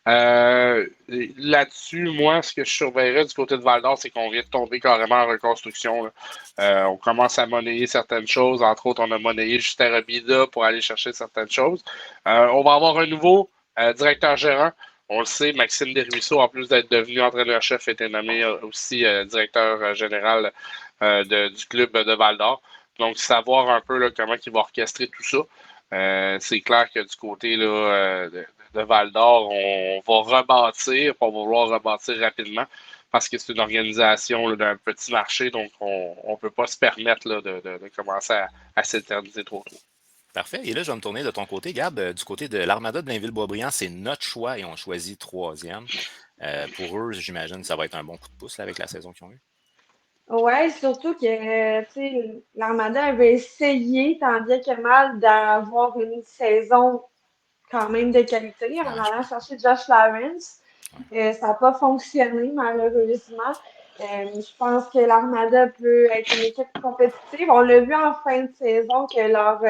Là-dessus, moi, ce que je surveillerais du côté de Val-d'Or, c'est qu'on vient de tomber carrément en reconstruction. Là. On commence à monnayer certaines choses. Entre autres, on a monnayé Justin Robida pour aller chercher certaines choses. On va avoir un nouveau directeur gérant. On le sait, Maxime Desruisseaux, en plus d'être devenu entraîneur-chef, était nommé aussi directeur général du club de Val-d'Or. Donc, savoir un peu là, comment il va orchestrer tout ça. C'est clair que du côté là, de Val-d'Or, on va rebâtir, on va vouloir rebâtir rapidement parce que c'est une organisation là, d'un petit marché, donc on ne peut pas se permettre là, de commencer à s'éterniser trop tôt. Parfait. Et là, je vais me tourner de ton côté, Gab. Du côté de l'Armada de Blainville-Boisbriand, c'est notre choix et on choisit troisième. Pour eux, j'imagine que ça va être un bon coup de pouce là, avec la saison qu'ils ont eue. Ouais, surtout que tu sais, l'Armada avait essayé, tant bien que mal, d'avoir une saison quand même de qualité en Ouais, allant chercher Josh Lawrence. Ça n'a pas fonctionné, malheureusement. Je pense que l'Armada peut être une équipe compétitive. On l'a vu en fin de saison que leur,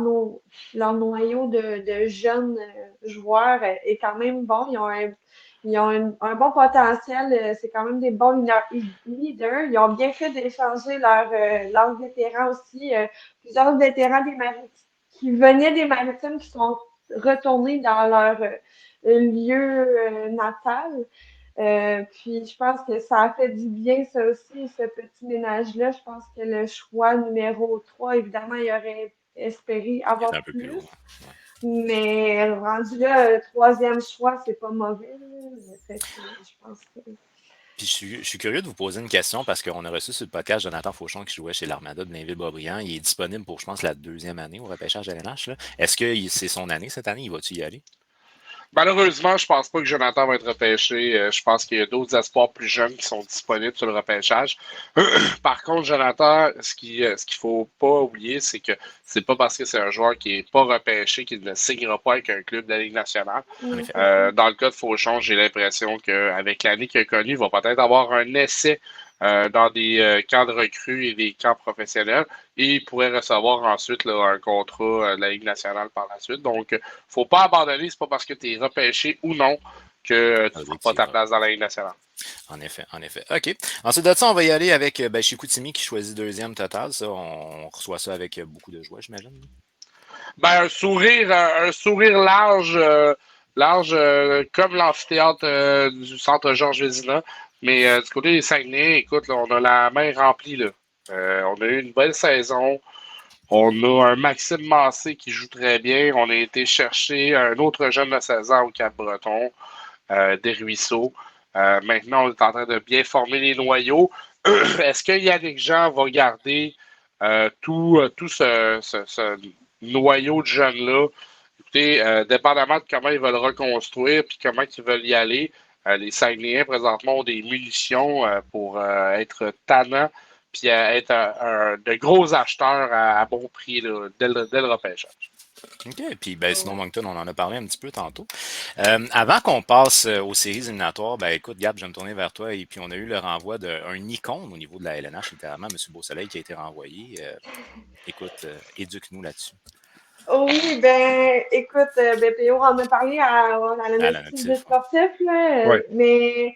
no- leur noyau de jeunes joueurs est quand même bon. Ils ont un bon potentiel. C'est quand même des bons leaders. Ils ont bien fait d'échanger leurs vétérans aussi. Plusieurs vétérans qui venaient des Maritimes qui sont retournés dans leur lieu natal. Puis je pense que ça a fait du bien, ça aussi, ce petit ménage-là. Je pense que le choix numéro 3, évidemment, il aurait espéré Il est avoir un peu plus plus. loin. Ouais. Mais rendu là, troisième choix, c'est pas mauvais. Fait que, je pense que. Puis je suis curieux de vous poser une question parce qu'on a reçu sur le podcast Jonathan Fauchon qui jouait chez l'Armada de Blainville-Boisbriand. Il est disponible pour, je pense, la deuxième année au repêchage LNH. Là. Est-ce que c'est son année cette année? Il va-tu y aller? Malheureusement, je pense pas que Jonathan va être repêché. Je pense qu'il y a d'autres espoirs plus jeunes qui sont disponibles sur le repêchage. Par contre, Jonathan, ce qu'il faut pas oublier, c'est que c'est pas parce que c'est un joueur qui est pas repêché qu'il ne signera pas avec un club de la Ligue nationale. En effet. Dans le cas de Fauchon, j'ai l'impression qu'avec l'année qu'il a connue, il va peut-être avoir un essai dans des camps de recrues et des camps professionnels. Et il pourrait recevoir ensuite là, un contrat de la Ligue nationale par la suite. Donc, faut pas abandonner. C'est pas parce que tu es repêché ou non que tu ne feras pas ta place dans la Ligue nationale. En effet, en effet. OK. Ensuite de ça, on va y aller avec Chicoutimi qui choisit deuxième total. Ça, on reçoit ça avec beaucoup de joie, j'imagine. Ben, un sourire large, comme l'amphithéâtre du centre Georges Vézina. Mais du côté des Saguenay, écoute, là, on a la main remplie. Là. On a eu une belle saison. On a un Maxime Massé qui joue très bien. On a été chercher un autre jeune de 16 ans au Cap-Breton, des Ruisseaux. Maintenant, on est en train de bien former les noyaux. Est-ce que Yannick Jean va garder tout ce noyau de jeunes-là? Écoutez, dépendamment de comment ils veulent reconstruire puis comment ils veulent y aller, les Saguenayens, présentement, ont des munitions pour être tannants puis être de gros acheteurs à bon prix là, dès le repêchage. OK. Puis sinon, Moncton, on en a parlé un petit peu tantôt. Avant qu'on passe aux séries éliminatoires, écoute, Gab, je vais me tourner vers toi. Et puis, on a eu le renvoi d'un icône au niveau de la LNH, littéralement, M. Beausoleil, qui a été renvoyé. Écoute, éduque-nous là-dessus. Oui, écoute, PO en a parlé à la notice de sportif, là, Oui. mais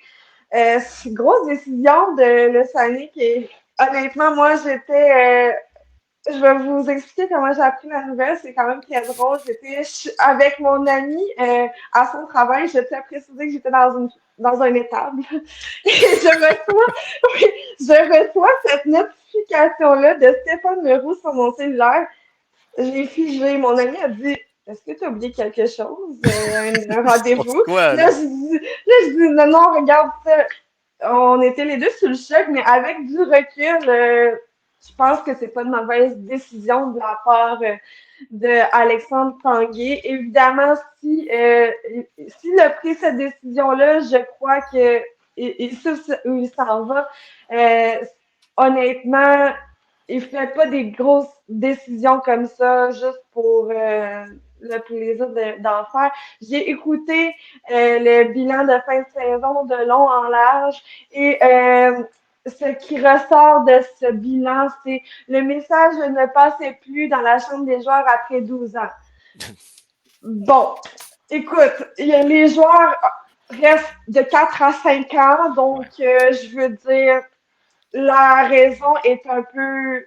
c'est une grosse décision de l'Océanique et honnêtement, moi, je vais vous expliquer comment j'ai appris la nouvelle, c'est quand même très drôle. J'étais avec mon ami à son travail, je tiens à préciser que j'étais dans un étable et je reçois cette notification-là de Stéphane Leroux sur mon cellulaire. J'ai figé. Mon ami a dit est-ce que tu as oublié quelque chose? Un rendez-vous? Là, je dis non, regarde ça. On était les deux sur le choc, mais avec du recul, je pense que c'est pas une mauvaise décision de la part de Alexandre Tanguay. Évidemment, s'il a pris cette décision-là, je crois que il sait où il s'en va. Honnêtement, il ne fait pas des grosses décisions comme ça juste pour le plaisir d'en faire. J'ai écouté le bilan de fin de saison de long en large et ce qui ressort de ce bilan, c'est le message ne passait plus dans la chambre des joueurs après 12 ans. Bon, écoute, les joueurs restent de 4 à 5 ans, donc je veux dire, la raison est un peu...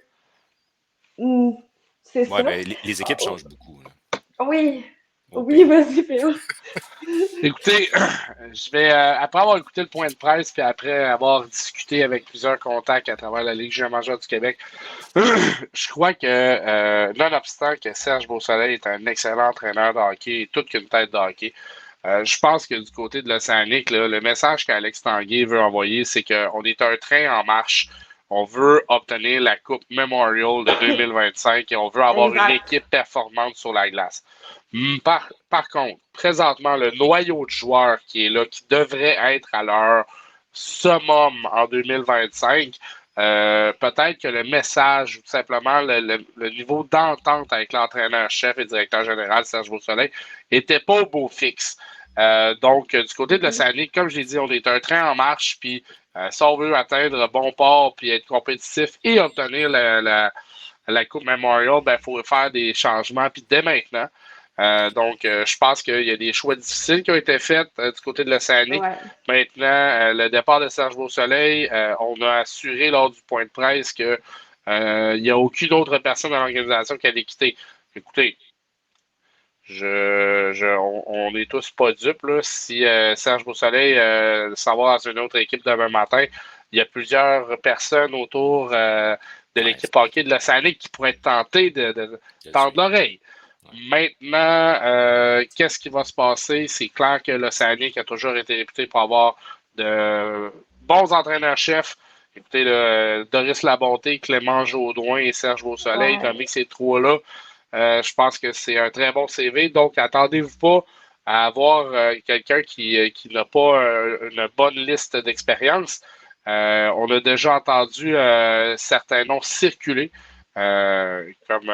c'est ça. Les équipes changent beaucoup. Là. Oui. Oui, vas-y, Phil. Écoutez, je vais, après avoir écouté le point de presse, puis après avoir discuté avec plusieurs contacts à travers la Ligue junior majeure du Québec, je crois que, nonobstant que Serge Beausoleil est un excellent entraîneur de hockey et toute qu'une tête de hockey, je pense que du côté de l'Océanique, le message qu'Alex Tanguay veut envoyer, c'est qu'on est un train en marche. On veut obtenir la Coupe Memorial de 2025 et on veut avoir une équipe performante sur la glace. Par contre, présentement, le noyau de joueurs qui est là, qui devrait être à leur summum en 2025, peut-être que le message ou tout simplement le niveau d'entente avec l'entraîneur-chef et directeur général Serge Beausoleil n'était pas au beau fixe. Donc, du côté de l'Océanique, comme je l'ai dit, on est un train en marche, puis si on veut atteindre bon port, puis être compétitif et obtenir la Coupe Memorial, il faut faire des changements, puis dès maintenant. Donc, je pense qu'il y a des choix difficiles qui ont été faits du côté de l'Océanique. Ouais. Maintenant, le départ de Serge Beausoleil, on a assuré lors du point de presse qu'il n'y a aucune autre personne dans l'organisation qui allait quitter. Écoutez, on n'est tous pas dupes. Là. Si Serge Beausoleil s'en va dans une autre équipe demain matin, il y a plusieurs personnes autour de l'équipe hockey de l'Océanique qui pourraient être tentées de tendre l'oreille. Maintenant, qu'est-ce qui va se passer? C'est clair que l'Océanique a toujours été réputé pour avoir de bons entraîneurs-chefs. Écoutez, Doris Labonté, Clément Jaudoin et Serge Beausoleil, t'as mis ces trois-là. Je pense que c'est un très bon CV. Donc, attendez-vous pas à avoir quelqu'un qui n'a pas une bonne liste d'expérience. On a déjà entendu certains noms circuler, comme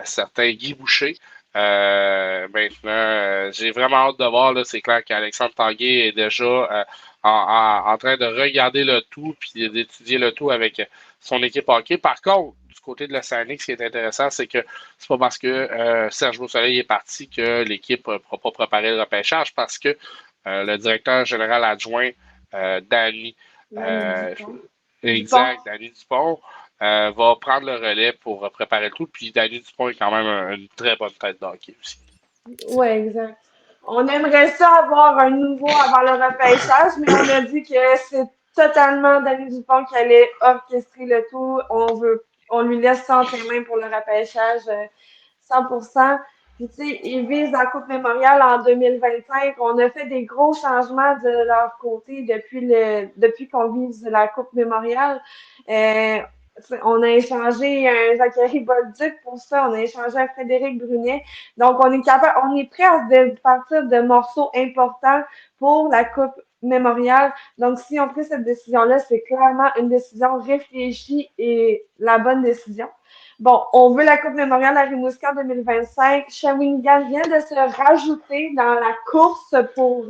certain Guy Boucher. Maintenant, j'ai vraiment hâte de voir. Là, c'est clair qu'Alexandre Tanguay est déjà en train de regarder le tout puis d'étudier le tout avec son équipe hockey. Par contre, du côté de l'Océanique, ce qui est intéressant, c'est que c'est pas parce que Serge Beausoleil est parti que l'équipe ne pourra pas préparer le repêchage, parce que le directeur général adjoint, Danny Dupont, va prendre le relais pour préparer le tout. Puis Danny Dupont est quand même une très bonne tête de hockey aussi. Oui, exact. On aimerait ça avoir un nouveau avant le repêchage, mais on a dit que c'est totalement Danny Dupont qui allait orchestrer le tout. on lui laisse entre les mains pour le repêchage 100%. Puis, tu sais, ils visent la Coupe Mémoriale en 2025. On a fait des gros changements de leur côté depuis qu'on vise la Coupe Mémoriale. On a échangé un Zachary Bolduc pour ça. On a échangé un Frédéric Brunet. Donc, on est prêt à se partir de morceaux importants pour la Coupe Mémoriale. Donc, si on pris cette décision-là, c'est clairement une décision réfléchie et la bonne décision. Bon, on veut la Coupe Mémoriale à Rimouski en 2025. Shawinigan vient de se rajouter dans la course pour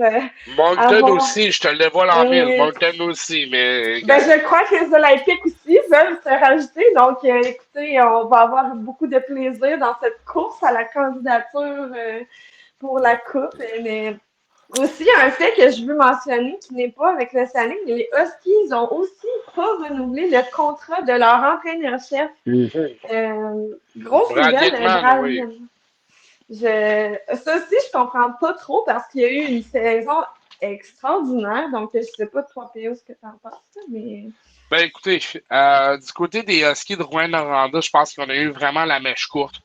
Moncton aussi, je te le vois en mille. Moncton aussi, mais... je crois que les Olympiques aussi veulent se rajouter. Donc, écoutez, on va avoir beaucoup de plaisir dans cette course à la candidature pour la Coupe. Mais aussi, un fait que je veux mentionner qui n'est pas avec l'Océanique, mais les Huskies ont aussi pas renouvelé le contrat de leur entraîneur-chef. Grosse nouvelle, oui. Ça aussi, je comprends pas trop parce qu'il y a eu une saison extraordinaire. Donc, je sais pas, toi, P.O., ce que tu en penses, mais... Ben, écoutez, du côté des Huskies de Rouyn-Noranda, je pense qu'on a eu vraiment la mèche courte.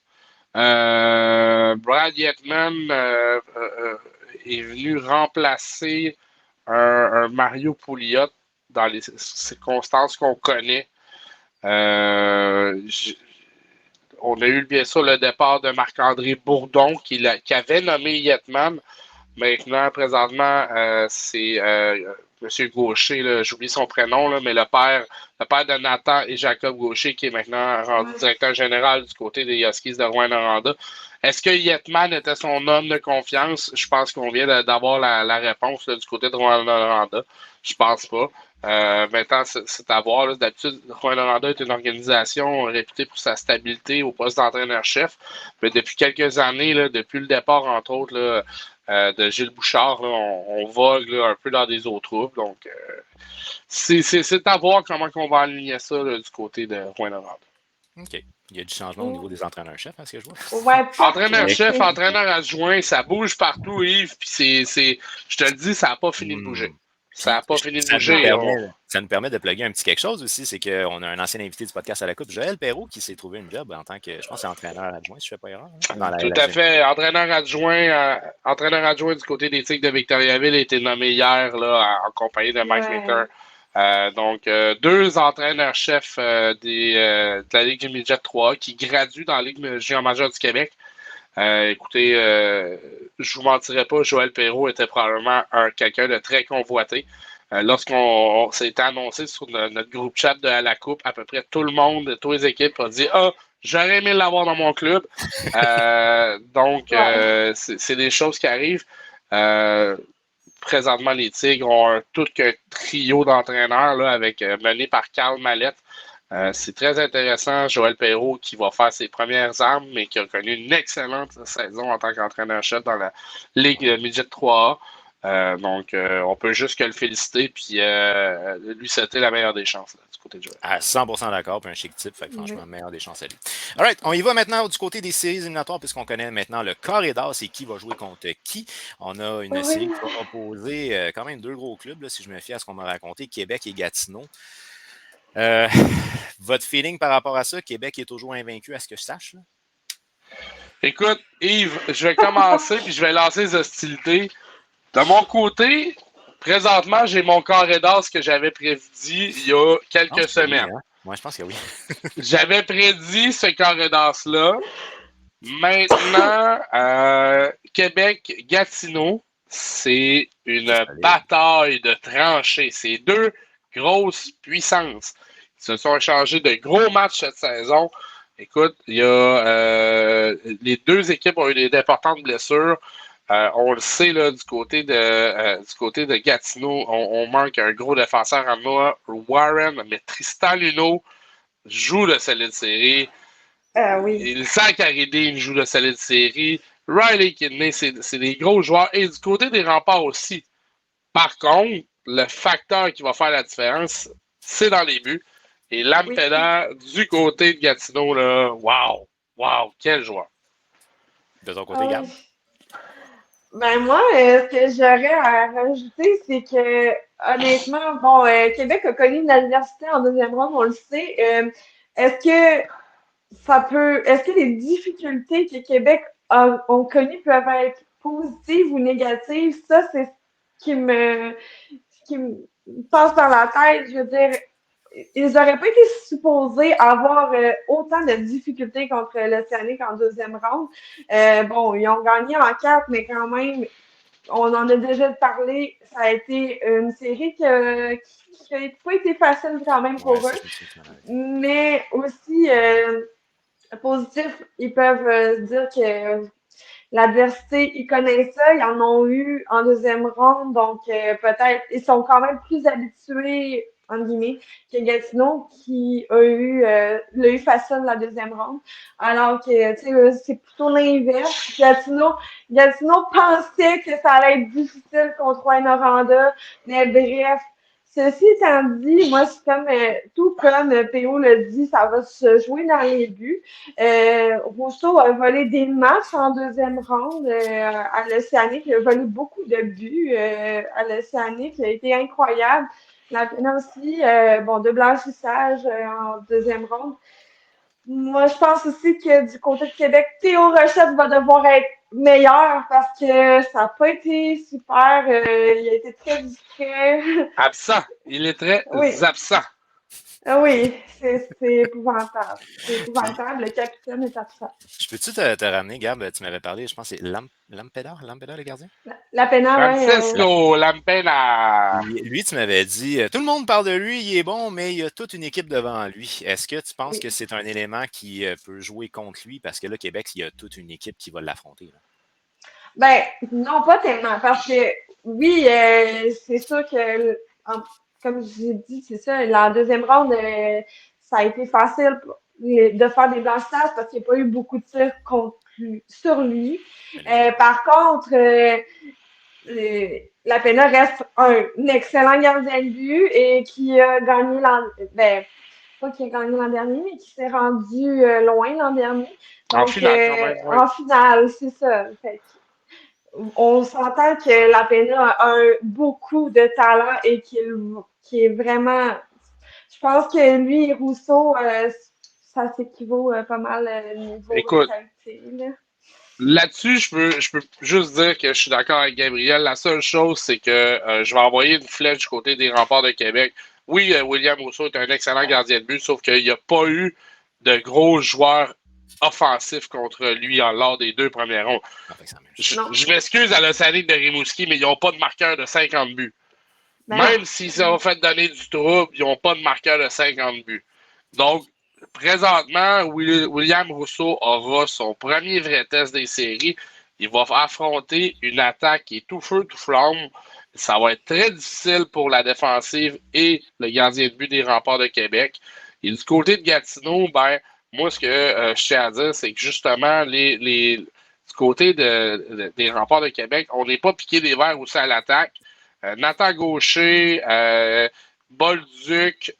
Brad Yetman est venu remplacer un Mario Pouliot dans les circonstances qu'on connaît. On a eu bien sûr le départ de Marc-André Bourdon qui avait nommé Yetman. Maintenant, présentement, c'est M. Gaucher, j'oublie son prénom, là, mais le père de Nathan et Jacob Gaucher qui est maintenant rendu directeur général du côté des Huskies de Rouyn-Noranda. Est-ce que Yetman était son homme de confiance? Je pense qu'on vient d'avoir la réponse là, du côté de Rouyn-Noranda. Je pense pas. Maintenant, c'est à voir. Là. D'habitude, Rouyn-Noranda est une organisation réputée pour sa stabilité au poste d'entraîneur-chef. Mais depuis quelques années, là, depuis le départ, entre autres, là, de Gilles Bouchard, là, on vogue là, un peu dans des eaux troubles. Donc, c'est à voir comment on va aligner ça là, du côté de Rouyn-Noranda. OK. Il y a du changement au niveau des entraîneurs-chefs, hein, ce que je vois. Ouais, entraîneur-chef, entraîneur adjoint, ça bouge partout, Yves. Puis je te le dis, ça n'a pas fini de bouger. Ça n'a pas fini de bouger. Ça nous permet de plugger un petit quelque chose aussi, c'est qu'on a un ancien invité du podcast à la Coupe, Joël Perrault, qui s'est trouvé une job en tant que, je pense, c'est entraîneur adjoint, si je ne fais pas erreur. Tout à fait. Entraîneur adjoint du côté des Tigres de Victoriaville a été nommé hier là, en compagnie de Mike Minter. Donc, deux entraîneurs-chefs de la Ligue du Midget 3 qui graduent dans la Ligue junior majeure du Québec. Écoutez, je vous mentirais pas, Joël Perrault était probablement quelqu'un de très convoité. Lorsqu'on s'était annoncé sur notre groupe chat de la Coupe, à peu près tout le monde, toutes les équipes ont dit « Ah, j'aurais aimé l'avoir dans mon club. » Donc, c'est des choses qui arrivent. Présentement, les Tigres ont tout qu'un trio d'entraîneurs là, mené par Carl Mallette. C'est très intéressant. Joël Perrault qui va faire ses premières armes, mais qui a connu une excellente saison en tant qu'entraîneur-chef dans la Ligue Midget 3A. Donc, on peut juste que le féliciter puis lui souhaiter la meilleure des chances là, du côté de Joël. À 100% d'accord, puis un chic type, fait que franchement, meilleure des chances à lui. All right, on y va maintenant du côté des séries éliminatoires, puisqu'on connaît maintenant le corridor, c'est qui va jouer contre qui. On a une série qui va opposer quand même deux gros clubs, là, si je me fie à ce qu'on m'a raconté, Québec et Gatineau. Votre feeling par rapport à ça, Québec est toujours invaincu, à ce que je sache? Là? Écoute, Yves, je vais commencer puis je vais lancer les hostilités. De mon côté, présentement, j'ai mon carré d'as que j'avais prédit il y a quelques semaines. Oui, hein? Moi, je pense que oui. J'avais prédit ce carré d'as-là. Maintenant, Québec-Gatineau, c'est une bataille de tranchées. C'est deux grosses puissances. Ils se sont échangés de gros matchs cette saison. Écoute, les deux équipes ont eu d'importantes blessures. On le sait, là, du côté de Gatineau, on manque un gros défenseur à Noah Warren, mais Tristan Luneau joue de solide série. Oui. Zach Aridin joue de solide série. Riley Kidney, c'est des gros joueurs. Et du côté des remparts aussi. Par contre, le facteur qui va faire la différence, c'est dans les buts. Et Lampeda, du côté de Gatineau, là, wow, quel joueur. De ton côté, Gab? Ben moi, ce que j'aurais à rajouter, c'est que honnêtement, Québec a connu une adversité en deuxième ronde, on le sait. est-ce que les difficultés que Québec ont connues peuvent être positives ou négatives? Ça, c'est ce qui me passe par la tête. Je veux dire, ils n'auraient pas été supposés avoir autant de difficultés contre l'Océanique en deuxième round. Bon, ils ont gagné en 4, mais quand même, on en a déjà parlé. Ça a été une série qui n'a pas été facile quand même pour eux. Mais aussi, positif, ils peuvent dire que l'adversité, ils connaissent ça, ils en ont eu en deuxième ronde, donc peut-être, ils sont quand même plus habitués, entre guillemets, que Gatineau qui l'a eu facile la deuxième ronde. Alors que, tu sais, c'est plutôt l'inverse. Gatineau pensait que ça allait être difficile contre Rouyn-Noranda, mais bref, ceci étant dit, moi, c'est comme, tout comme P.O. l'a dit, ça va se jouer dans les buts. Rousseau a volé des matchs en deuxième ronde à l'Océanique. Il a volé beaucoup de buts à l'Océanique. Il a été incroyable. La peine aussi, de blanchissage en deuxième ronde. Moi, je pense aussi que du côté de Québec, Théo Rochette va devoir être meilleur parce que ça n'a pas été super. Il a été très discret. Absent. Il est très absent. Oui, c'est épouvantable. C'est épouvantable. Le capitaine est absent. Je peux-tu te ramener, Gab? Tu m'avais parlé, je pense que c'est Lampeda, le gardien? Lampena, Francisco Lampena. Lui, tu m'avais dit, tout le monde parle de lui, il est bon, mais il y a toute une équipe devant lui. Est-ce que tu penses que c'est un élément qui peut jouer contre lui? Parce que là, Québec, il y a toute une équipe qui va l'affronter. Ben, non, pas tellement. Parce que, oui, c'est sûr que, comme j'ai dit, c'est ça, la deuxième ronde, ça a été facile de faire des blanchissages parce qu'il n'y a pas eu beaucoup de tirs sur lui. Par contre, la Pena reste un excellent gardien de but et qui a gagné pas qui a gagné l'an dernier, mais qui s'est rendu loin l'an dernier. Donc, en finale, quand même. Oui. En finale, c'est ça. Fait on s'entend que la Pena a beaucoup de talent et qui est vraiment. Je pense que lui et Rousseau, ça s'équivaut pas mal niveau Écoute, qualité. là-dessus, je peux juste dire que je suis d'accord avec Gabriel. La seule chose, c'est que je vais envoyer une flèche du côté des Remparts de Québec. Oui, William Rousseau est un excellent gardien de but, sauf qu'il n'y a pas eu de gros joueurs offensifs contre lui lors des 2 premières rondes. Je m'excuse à l'Océanique de Rimouski, mais ils n'ont pas de marqueur de 50 buts. Même s'ils se sont fait donner du trouble, ils n'ont pas de marqueur de 50 buts. Donc, présentement, William Rousseau aura son premier vrai test des séries. Il va affronter une attaque qui est tout feu, tout flamme. Ça va être très difficile pour la défensive et le gardien de but des Remparts de Québec. Et du côté de Gatineau, moi, ce que je tiens à dire, c'est que justement, du côté des Remparts de Québec, on n'est pas piqué des verres aussi à l'attaque. Nathan Gaucher, Bolduc,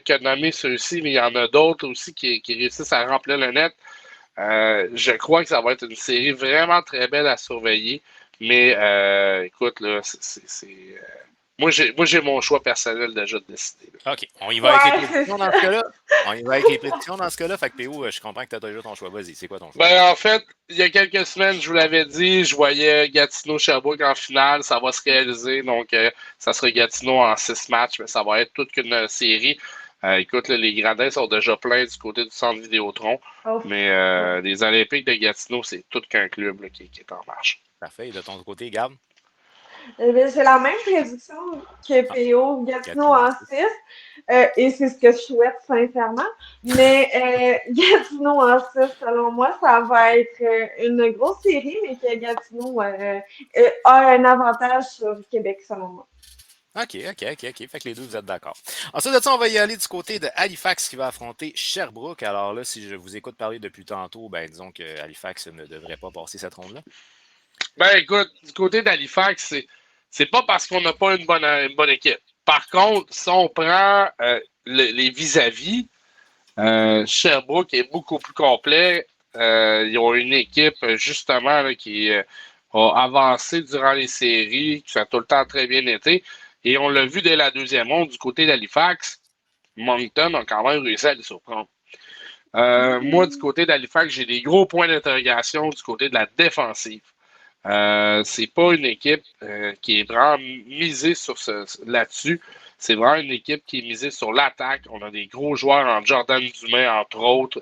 qui a nommé ceux-ci, mais il y en a d'autres aussi qui réussissent à remplir le net. Je crois que ça va être une série vraiment très belle à surveiller. Mais écoute, là, moi, j'ai mon choix personnel déjà de décider. Là. OK. On y va avec les prédictions dans ce cas-là. Fait que PO, je comprends que tu as déjà ton choix. Vas-y, c'est quoi ton choix? En fait, il y a quelques semaines, je vous l'avais dit, je voyais Gatineau-Sherbrooke en finale. Ça va se réaliser. Donc, ça sera Gatineau en 6 matchs, mais ça va être toute une série. Écoute, là, les gradins sont déjà pleins du côté du centre Vidéotron. Mais les Olympiques de Gatineau, c'est tout qu'un club là, qui est en marche. Parfait. Et de ton côté, Gab? C'est la même prédiction que PO, Gatineau en 6. Et c'est ce que je souhaite sincèrement. Mais Gatineau en 6, selon moi, ça va être une grosse série, mais que Gatineau a un avantage sur Québec, selon moi. OK. Fait que les deux, vous êtes d'accord. Ensuite de ça, on va y aller du côté de Halifax qui va affronter Sherbrooke. Alors là, si je vous écoute parler depuis tantôt, disons que Halifax ne devrait pas passer cette ronde-là. Écoute, du côté d'Halifax, c'est pas parce qu'on n'a pas une bonne équipe. Par contre, si on prend les vis-à-vis, Sherbrooke est beaucoup plus complet. Ils ont une équipe, justement, là, qui a avancé durant les séries, qui a tout le temps très bien été. Et on l'a vu dès la deuxième ronde, du côté d'Halifax, Moncton a quand même réussi à les surprendre. Moi, du côté d'Halifax, j'ai des gros points d'interrogation du côté de la défensive. C'est pas une équipe qui est vraiment misée là-dessus. C'est vraiment une équipe qui est misée sur l'attaque. On a des gros joueurs en Jordan Dumais, entre autres,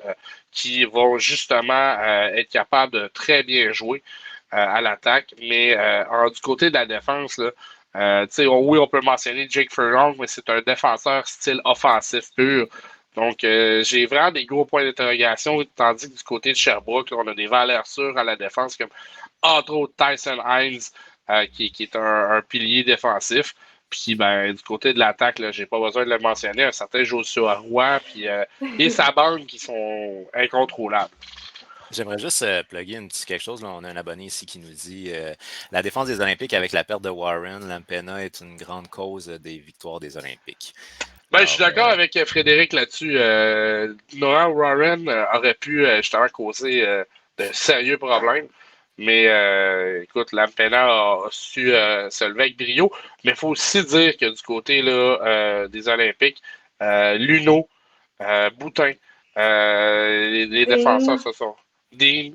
qui vont justement être capables de très bien jouer à l'attaque. Mais du côté de la défense, là, oui, on peut mentionner Jake Furlong, mais c'est un défenseur style offensif pur. Donc, j'ai vraiment des gros points d'interrogation, tandis que du côté de Sherbrooke, là, on a des valeurs sûres à la défense, comme entre autres Tyson Hines, qui est un pilier défensif. Puis, du côté de l'attaque, là, j'ai pas besoin de le mentionner, un certain Joshua Roy, et sa bande qui sont incontrôlables. J'aimerais juste plugger quelque chose. Là. On a un abonné ici qui nous dit la défense des Olympiques avec la perte de Warren, Lampena est une grande cause des victoires des Olympiques. Je suis d'accord avec Frédéric là-dessus. Noah Warren aurait pu justement causer de sérieux problèmes. Mais écoute, Lampena a su se lever avec brio. Mais il faut aussi dire que du côté là, des Olympiques, Luno, Boutin, les défenseurs se sont. Des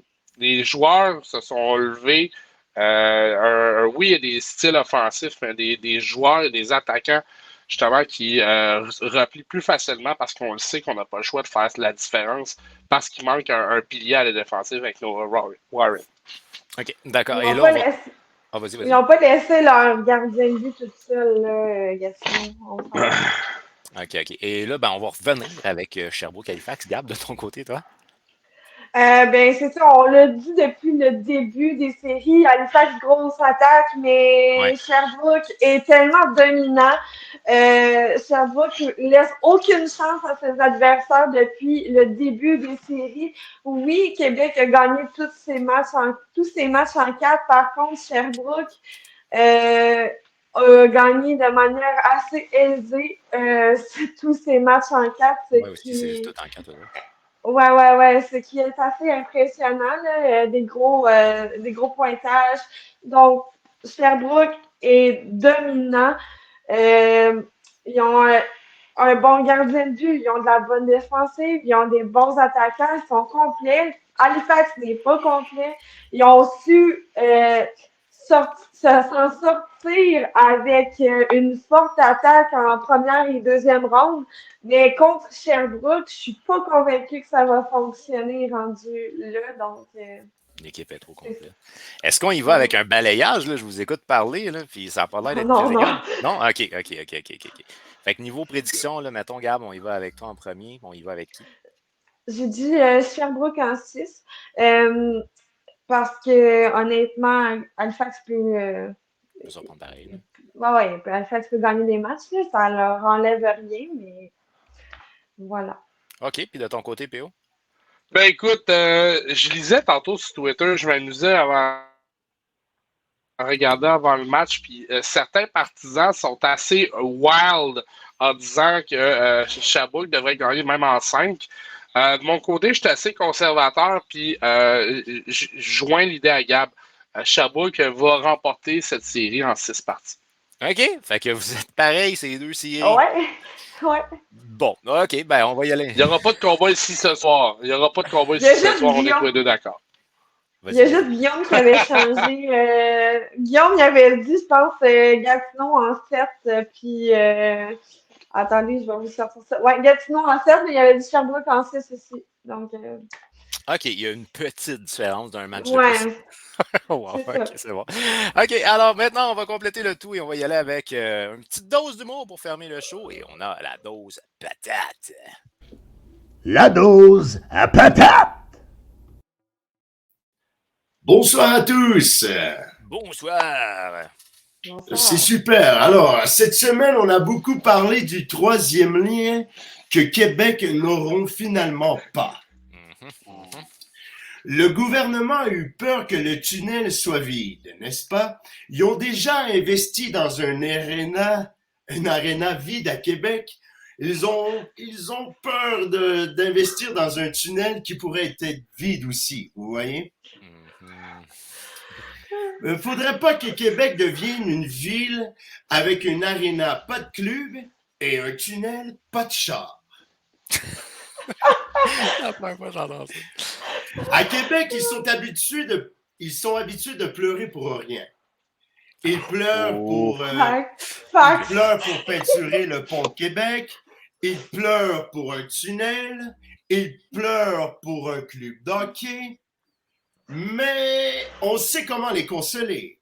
joueurs se sont levés. Oui, il y a des styles offensifs, mais des joueurs et des attaquants justement qui replient plus facilement parce qu'on le sait qu'on n'a pas le choix de faire la différence parce qu'il manque un pilier à la défensive avec Noah Warren. OK, d'accord. Ils n'ont pas laissé leur gardien de but tout seul, là, Gatineau. OK. Et là, on va revenir avec Sherbrooke-Halifax. Gab, de ton côté, toi? C'est ça, on l'a dit depuis le début des séries, Halifax, grosse attaque, mais Sherbrooke est tellement dominant. Sherbrooke laisse aucune chance à ses adversaires depuis le début des séries. Oui, Québec a gagné tous ses matchs en 4. Par contre, Sherbrooke a gagné de manière assez aisée tous ses matchs en 4. Oui, aussi, c'est tout en 4. Ouais, ce qui est assez impressionnant, là, des gros pointages. Donc, Sherbrooke est dominant. Ils ont un bon gardien de but, ils ont de la bonne défensive, ils ont des bons attaquants, ils sont complets. Halifax n'est pas complet. Ils ont su s'en sortir avec une forte attaque en première et deuxième ronde. Mais contre Sherbrooke, je suis pas convaincue que ça va fonctionner rendu là. Donc, l'équipe est trop complète. Est-ce qu'on y va avec un balayage? Là? Je vous écoute parler, là, puis ça n'a pas l'air d'être non. Non? OK. Fait que niveau prédiction, là, mettons, Gab, on y va avec toi en premier. On y va avec qui? J'ai dit Sherbrooke en 6. Parce que, honnêtement, Halifax peut surprendre pareil. Ouais, Halifax peut gagner des matchs. Là, ça leur enlève rien, mais voilà. OK. Puis de ton côté, PO? Écoute, je lisais tantôt sur Twitter, je m'amusais à regarder avant le match, puis certains partisans sont assez wild en disant que Sherbrooke devrait gagner même en 5. De mon côté, je suis assez conservateur, puis je joins l'idée à Gab. Sherbrooke va remporter cette série en 6 parties. OK. Fait que vous êtes pareils, ces deux séries. Ouais. Bon, OK, on va y aller. Il n'y aura pas de combat ici ce soir. On est tous les deux d'accord. Il y a juste Guillaume qui avait changé. Guillaume, il avait dit, je pense, Gatineau en 7, puis... attendez, je vais vous sortir ça. Ouais, Gatineau en 7, mais il avait dit Sherbrooke en 6 aussi. Donc... OK, il y a une petite différence d'un match de plus. Wow, OK, c'est bon. OK, alors maintenant, on va compléter le tout et on va y aller avec une petite dose d'humour pour fermer le show. Et on a la dose patate. La dose à patate! Bonsoir à tous. Bonsoir. C'est super. Alors, cette semaine, on a beaucoup parlé du troisième lien que Québec n'auront finalement pas. Le gouvernement a eu peur que le tunnel soit vide, n'est-ce pas? Ils ont déjà investi dans un aréna vide à Québec. Ils ont peur d'investir dans un tunnel qui pourrait être vide aussi, vous voyez? Il ne faudrait pas que Québec devienne une ville avec une aréna pas de club et un tunnel pas de char. La première fois que j'entends ça. À Québec, ils sont habitués de pleurer pour rien. Ils pleurent pour peinturer le pont de Québec. Ils pleurent pour un tunnel. Ils pleurent pour un club d'hockey. Mais on sait comment les consoler.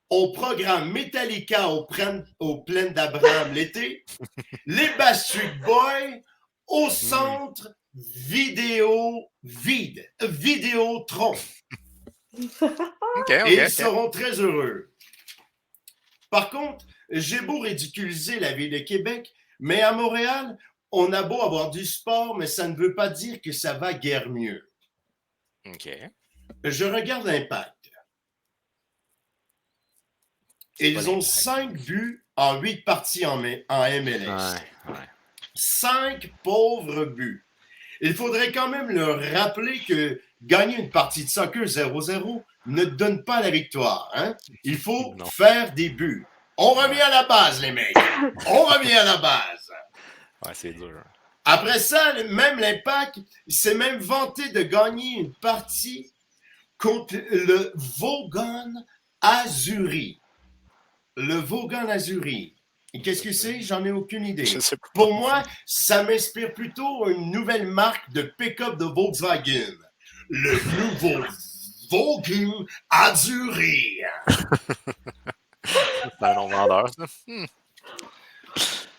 On programme Metallica aux plaines d'Abraham l'été. Les Backstreet Boys au centre Vidéotron. Okay, Et ils seront très heureux. Par contre, j'ai beau ridiculiser la ville de Québec, mais à Montréal, on a beau avoir du sport, mais ça ne veut pas dire que ça va guère mieux. OK. Je regarde l'Impact. Ils ont 5 buts en 8 parties en MLS. Ouais. 5 pauvres buts. Il faudrait quand même leur rappeler que gagner une partie de soccer 0-0 ne donne pas la victoire. Hein? Il faut faire des buts. On revient à la base, les mecs. On revient à la base. Ouais, c'est dur. Après ça, même l'Impact s'est même vanté de gagner une partie contre le Vaughan Azzurri. Le Vaughan Azzurri. Et qu'est-ce que c'est? J'en ai aucune idée. Je sais pas. Pour moi, ça m'inspire plutôt une nouvelle marque de pick-up de Volkswagen. Le nouveau Vaughan Azzurri. C'est un nom vendeur, ça.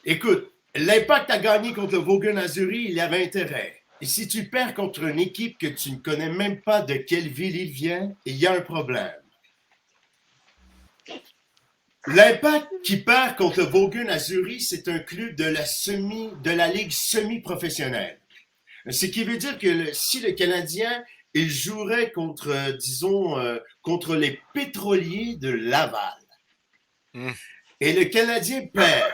Écoute, l'Impact a gagné contre le Vaughan Azzurri, il y avait intérêt. Et si tu perds contre une équipe que tu ne connais même pas de quelle ville il vient, il y a un problème. L'Impact qui perd contre le Vaughan Azzurri, c'est un club de la ligue semi-professionnelle. Ce qui veut dire que si le Canadien il jouerait contre, contre les pétroliers de Laval. Et le Canadien perd.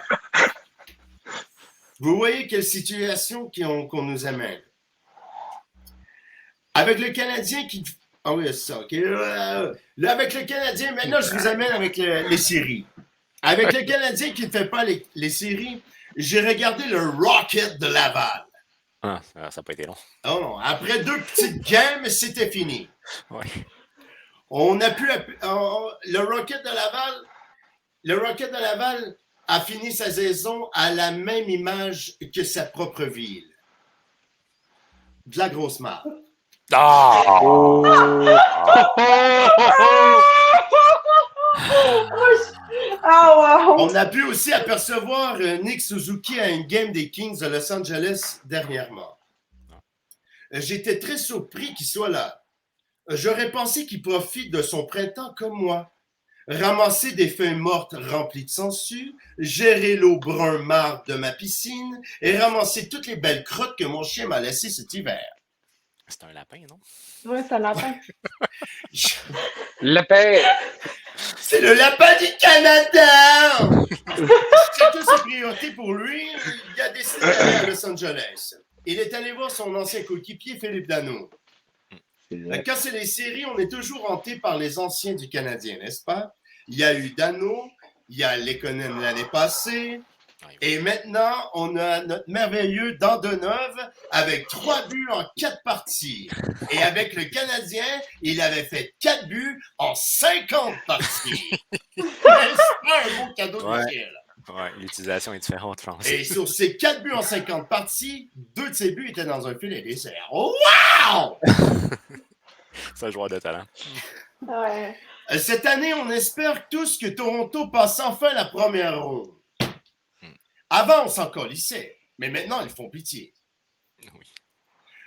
Vous voyez quelle situation qu'on nous amène. Avec le Canadien qui... Ah oui, c'est ça, OK. Là, avec le Canadien, maintenant, je vous amène avec les séries. Avec le Canadien qui ne fait pas les séries, j'ai regardé le Rocket de Laval. Ah, ça n'a pas été long. Oh non, après 2 petites games, c'était fini. Ouais. On a pu... le Rocket de Laval a fini sa saison à la même image que sa propre ville. De la grosse marde. Ah! Oh! Wow! On a pu aussi apercevoir Nick Suzuki à une game des Kings de Los Angeles dernièrement. J'étais très surpris qu'il soit là. J'aurais pensé qu'il profite de son printemps comme moi. Ramasser des feuilles mortes remplies de sangsues, gérer l'eau brun marde de ma piscine et ramasser toutes les belles crottes que mon chien m'a laissées cet hiver. C'est un lapin, non? Oui, c'est un lapin. Lapin! C'est le lapin du Canada! C'est toutes ses priorités pour lui. Il a décidé d'aller à Los Angeles. Il est allé voir son ancien coéquipier Philippe Danault. Quand c'est les séries, on est toujours hanté par les anciens du Canadien, n'est-ce pas? Il y a eu Danault, il y a Lekonen l'année passée, et maintenant, on a notre merveilleux Dandonov avec 3 buts en 4 parties. Et avec le Canadien, il avait fait 4 buts en 50 parties. C'est pas un beau cadeau de ciel. Oui, l'utilisation est différente, je pense. Et sur ces 4 buts en 50 parties, 2 de ces buts étaient dans un filet dessert. Wow! C'est un joueur de talent. Ouais. Cette année, on espère tous que Toronto passe enfin la première ronde. Avant, on s'en colissait, mais maintenant, ils font pitié. Oui.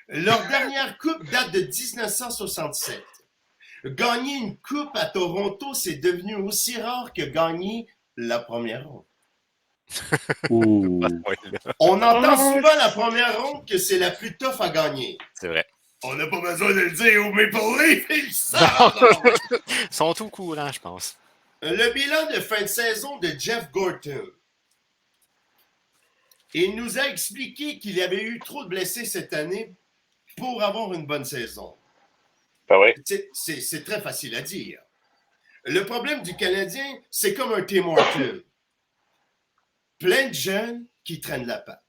Leur dernière coupe date de 1967. Gagner une coupe à Toronto, c'est devenu aussi rare que gagner la première ronde. On entend souvent la première ronde que c'est la plus tough à gagner. C'est vrai. On n'a pas besoin de le dire aux Maple Leafs, ils savent. Ils sont tout courants, je pense. Le bilan de fin de saison de Jeff Gorton. Il nous a expliqué qu'il y avait eu trop de blessés cette année pour avoir une bonne saison. Ben oui. C'est très facile à dire. Le problème du Canadien, c'est comme un Tim Horton. Plein de jeunes qui traînent la patte.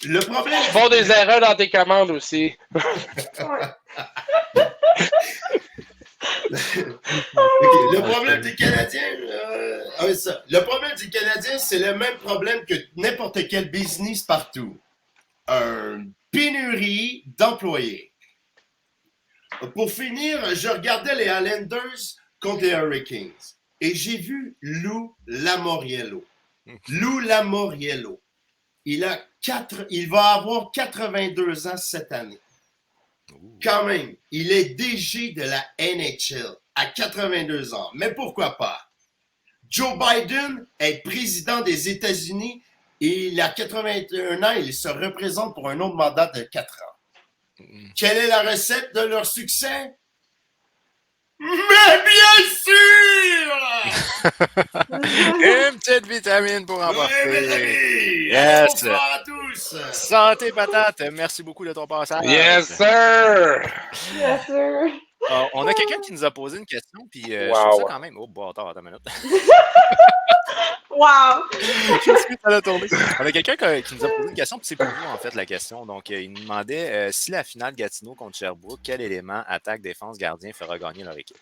Le problème. Ils font des erreurs dans tes commandes aussi. Ouais. Okay, le problème des Canadiens, le problème des Canadiens, c'est le même problème que n'importe quel business partout. Une pénurie d'employés. Pour finir, je regardais les Islanders contre les Hurricanes et j'ai vu Lou Lamoriello. Lou Lamoriello. Il va avoir 82 ans cette année. Quand même, il est DG de la NHL à 82 ans. Mais pourquoi pas? Joe Biden est président des États-Unis et il a 81 ans. Il se représente pour un autre mandat de 4 ans. Quelle est la recette de leur succès? Mais bien sûr! Une petite vitamine pour Oui, mes emporter. amis! Yes. Bonsoir à tous! Santé, patate. Merci beaucoup de ton passage. Yes, sir! Bien sûr. On a quelqu'un qui nous a posé une question, puis je Wow. trouve ça quand même... Oh, bon, attends une minute. Wow! Je suis à la tournée. On a quelqu'un qui nous a posé une question, puis c'est pour vous, en fait, la question. Donc, il nous demandait si la finale Gatineau contre Sherbrooke, quel élément, attaque, défense, gardien, fera gagner leur équipe?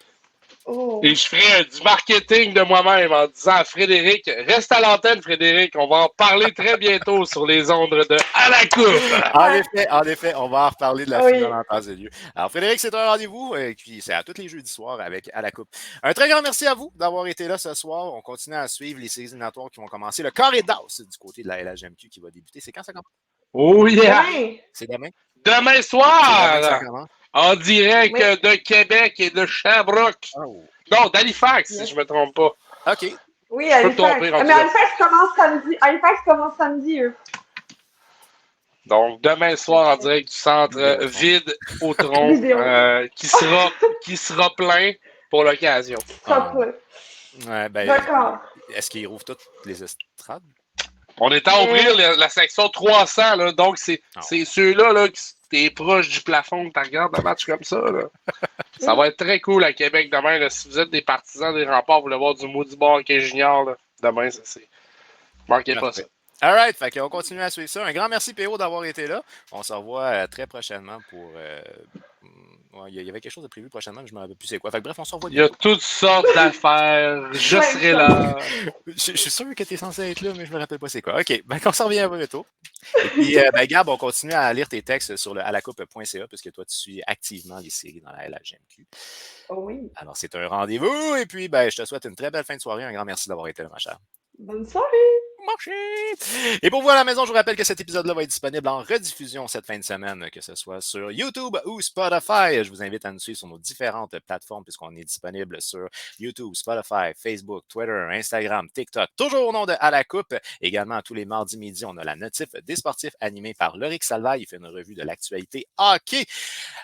Oh. Et je ferai du marketing de moi-même en disant à Frédéric, reste à l'antenne, Frédéric, on va en parler très bientôt sur les ondes de À la coupe. En effet, on va en reparler de la Oui. finale en temps et lieu. Alors, Frédéric, c'est un rendez-vous, et puis c'est à tous les jeudis soirs avec À la coupe. Un très grand merci à vous d'avoir été là ce soir. On continue à suivre les séries éliminatoires qui vont commencer. Le carré d'as du côté de la LHMQ qui va débuter. C'est quand ça commence? Oh yeah! Ouais. C'est demain? Demain C'est demain que ça soir, commence? en direct Oui. de Québec et de Sherbrooke. Oh. Non, d'Halifax, Yes. si je me trompe pas. OK. Oui, peux me Halifax. tromper, rendu Mais là. Halifax commence samedi. Halifax commence samedi, eux. Donc, demain soir, en direct du centre vide au tronc, Vidéo. qui sera plein pour l'occasion. Ça peut. Ouais, ben, D'accord. est-ce qu'ils rouvrent toutes les estrades? On est à ouvrir la section 300, là, donc c'est ceux-là là, qui t'es proche du plafond, tu regardes un match comme ça. Là. Ça va être très cool à Québec demain. Là. Si vous êtes des partisans des Remparts, vous voulez voir du maudit bar hockey junior, là. Demain, c'est... Manquez pas ça. All right, fait qu'on continue à suivre ça. Un grand merci, PO, d'avoir été là. On se revoit très prochainement pour... il y avait quelque chose de prévu prochainement, mais je ne me rappelle plus c'est quoi. Fait que bref, on se revoit Il y a bientôt. toutes sortes d'affaires. Je Ouais, serai ça. là. Je suis sûr que tu es censé être là, mais je me rappelle pas c'est quoi. OK, ben on se revient bientôt. Et puis, Gab, on continue à lire tes textes sur le alacoupe.ca, puisque toi, tu suis activement les séries dans la LHGMQ. Oh oui. Alors, c'est un rendez-vous. Et puis, ben, je te souhaite une très belle fin de soirée. Un grand merci d'avoir été là, ma chère. Bonne soirée. Marché! Et pour vous à la maison, je vous rappelle que cet épisode-là va être disponible en rediffusion cette fin de semaine, que ce soit sur YouTube ou Spotify. Je vous invite à nous suivre sur nos différentes plateformes puisqu'on est disponible sur YouTube, Spotify, Facebook, Twitter, Instagram, TikTok, toujours au nom de À la Coupe. Également, tous les mardis midi, on a la notif des sportifs animée par Loric Salvaille. Il fait une revue de l'actualité hockey.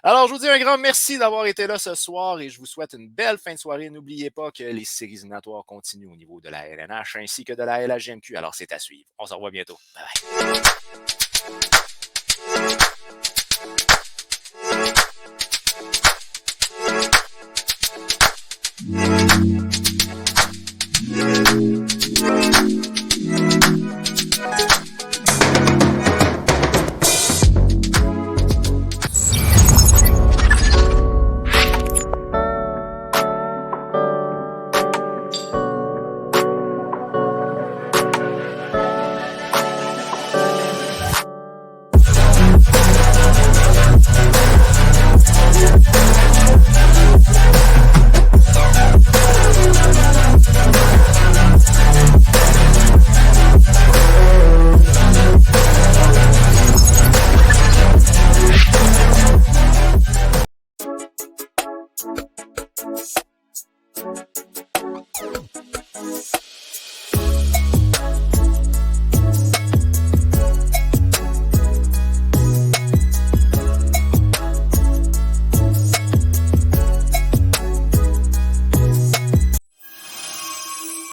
Alors, je vous dis un grand merci d'avoir été là ce soir et je vous souhaite une belle fin de soirée. N'oubliez pas que les séries éliminatoires continuent au niveau de la LNH ainsi que de la LHGMQ. Alors, c'est à suivre. On se revoit bientôt. Bye bye.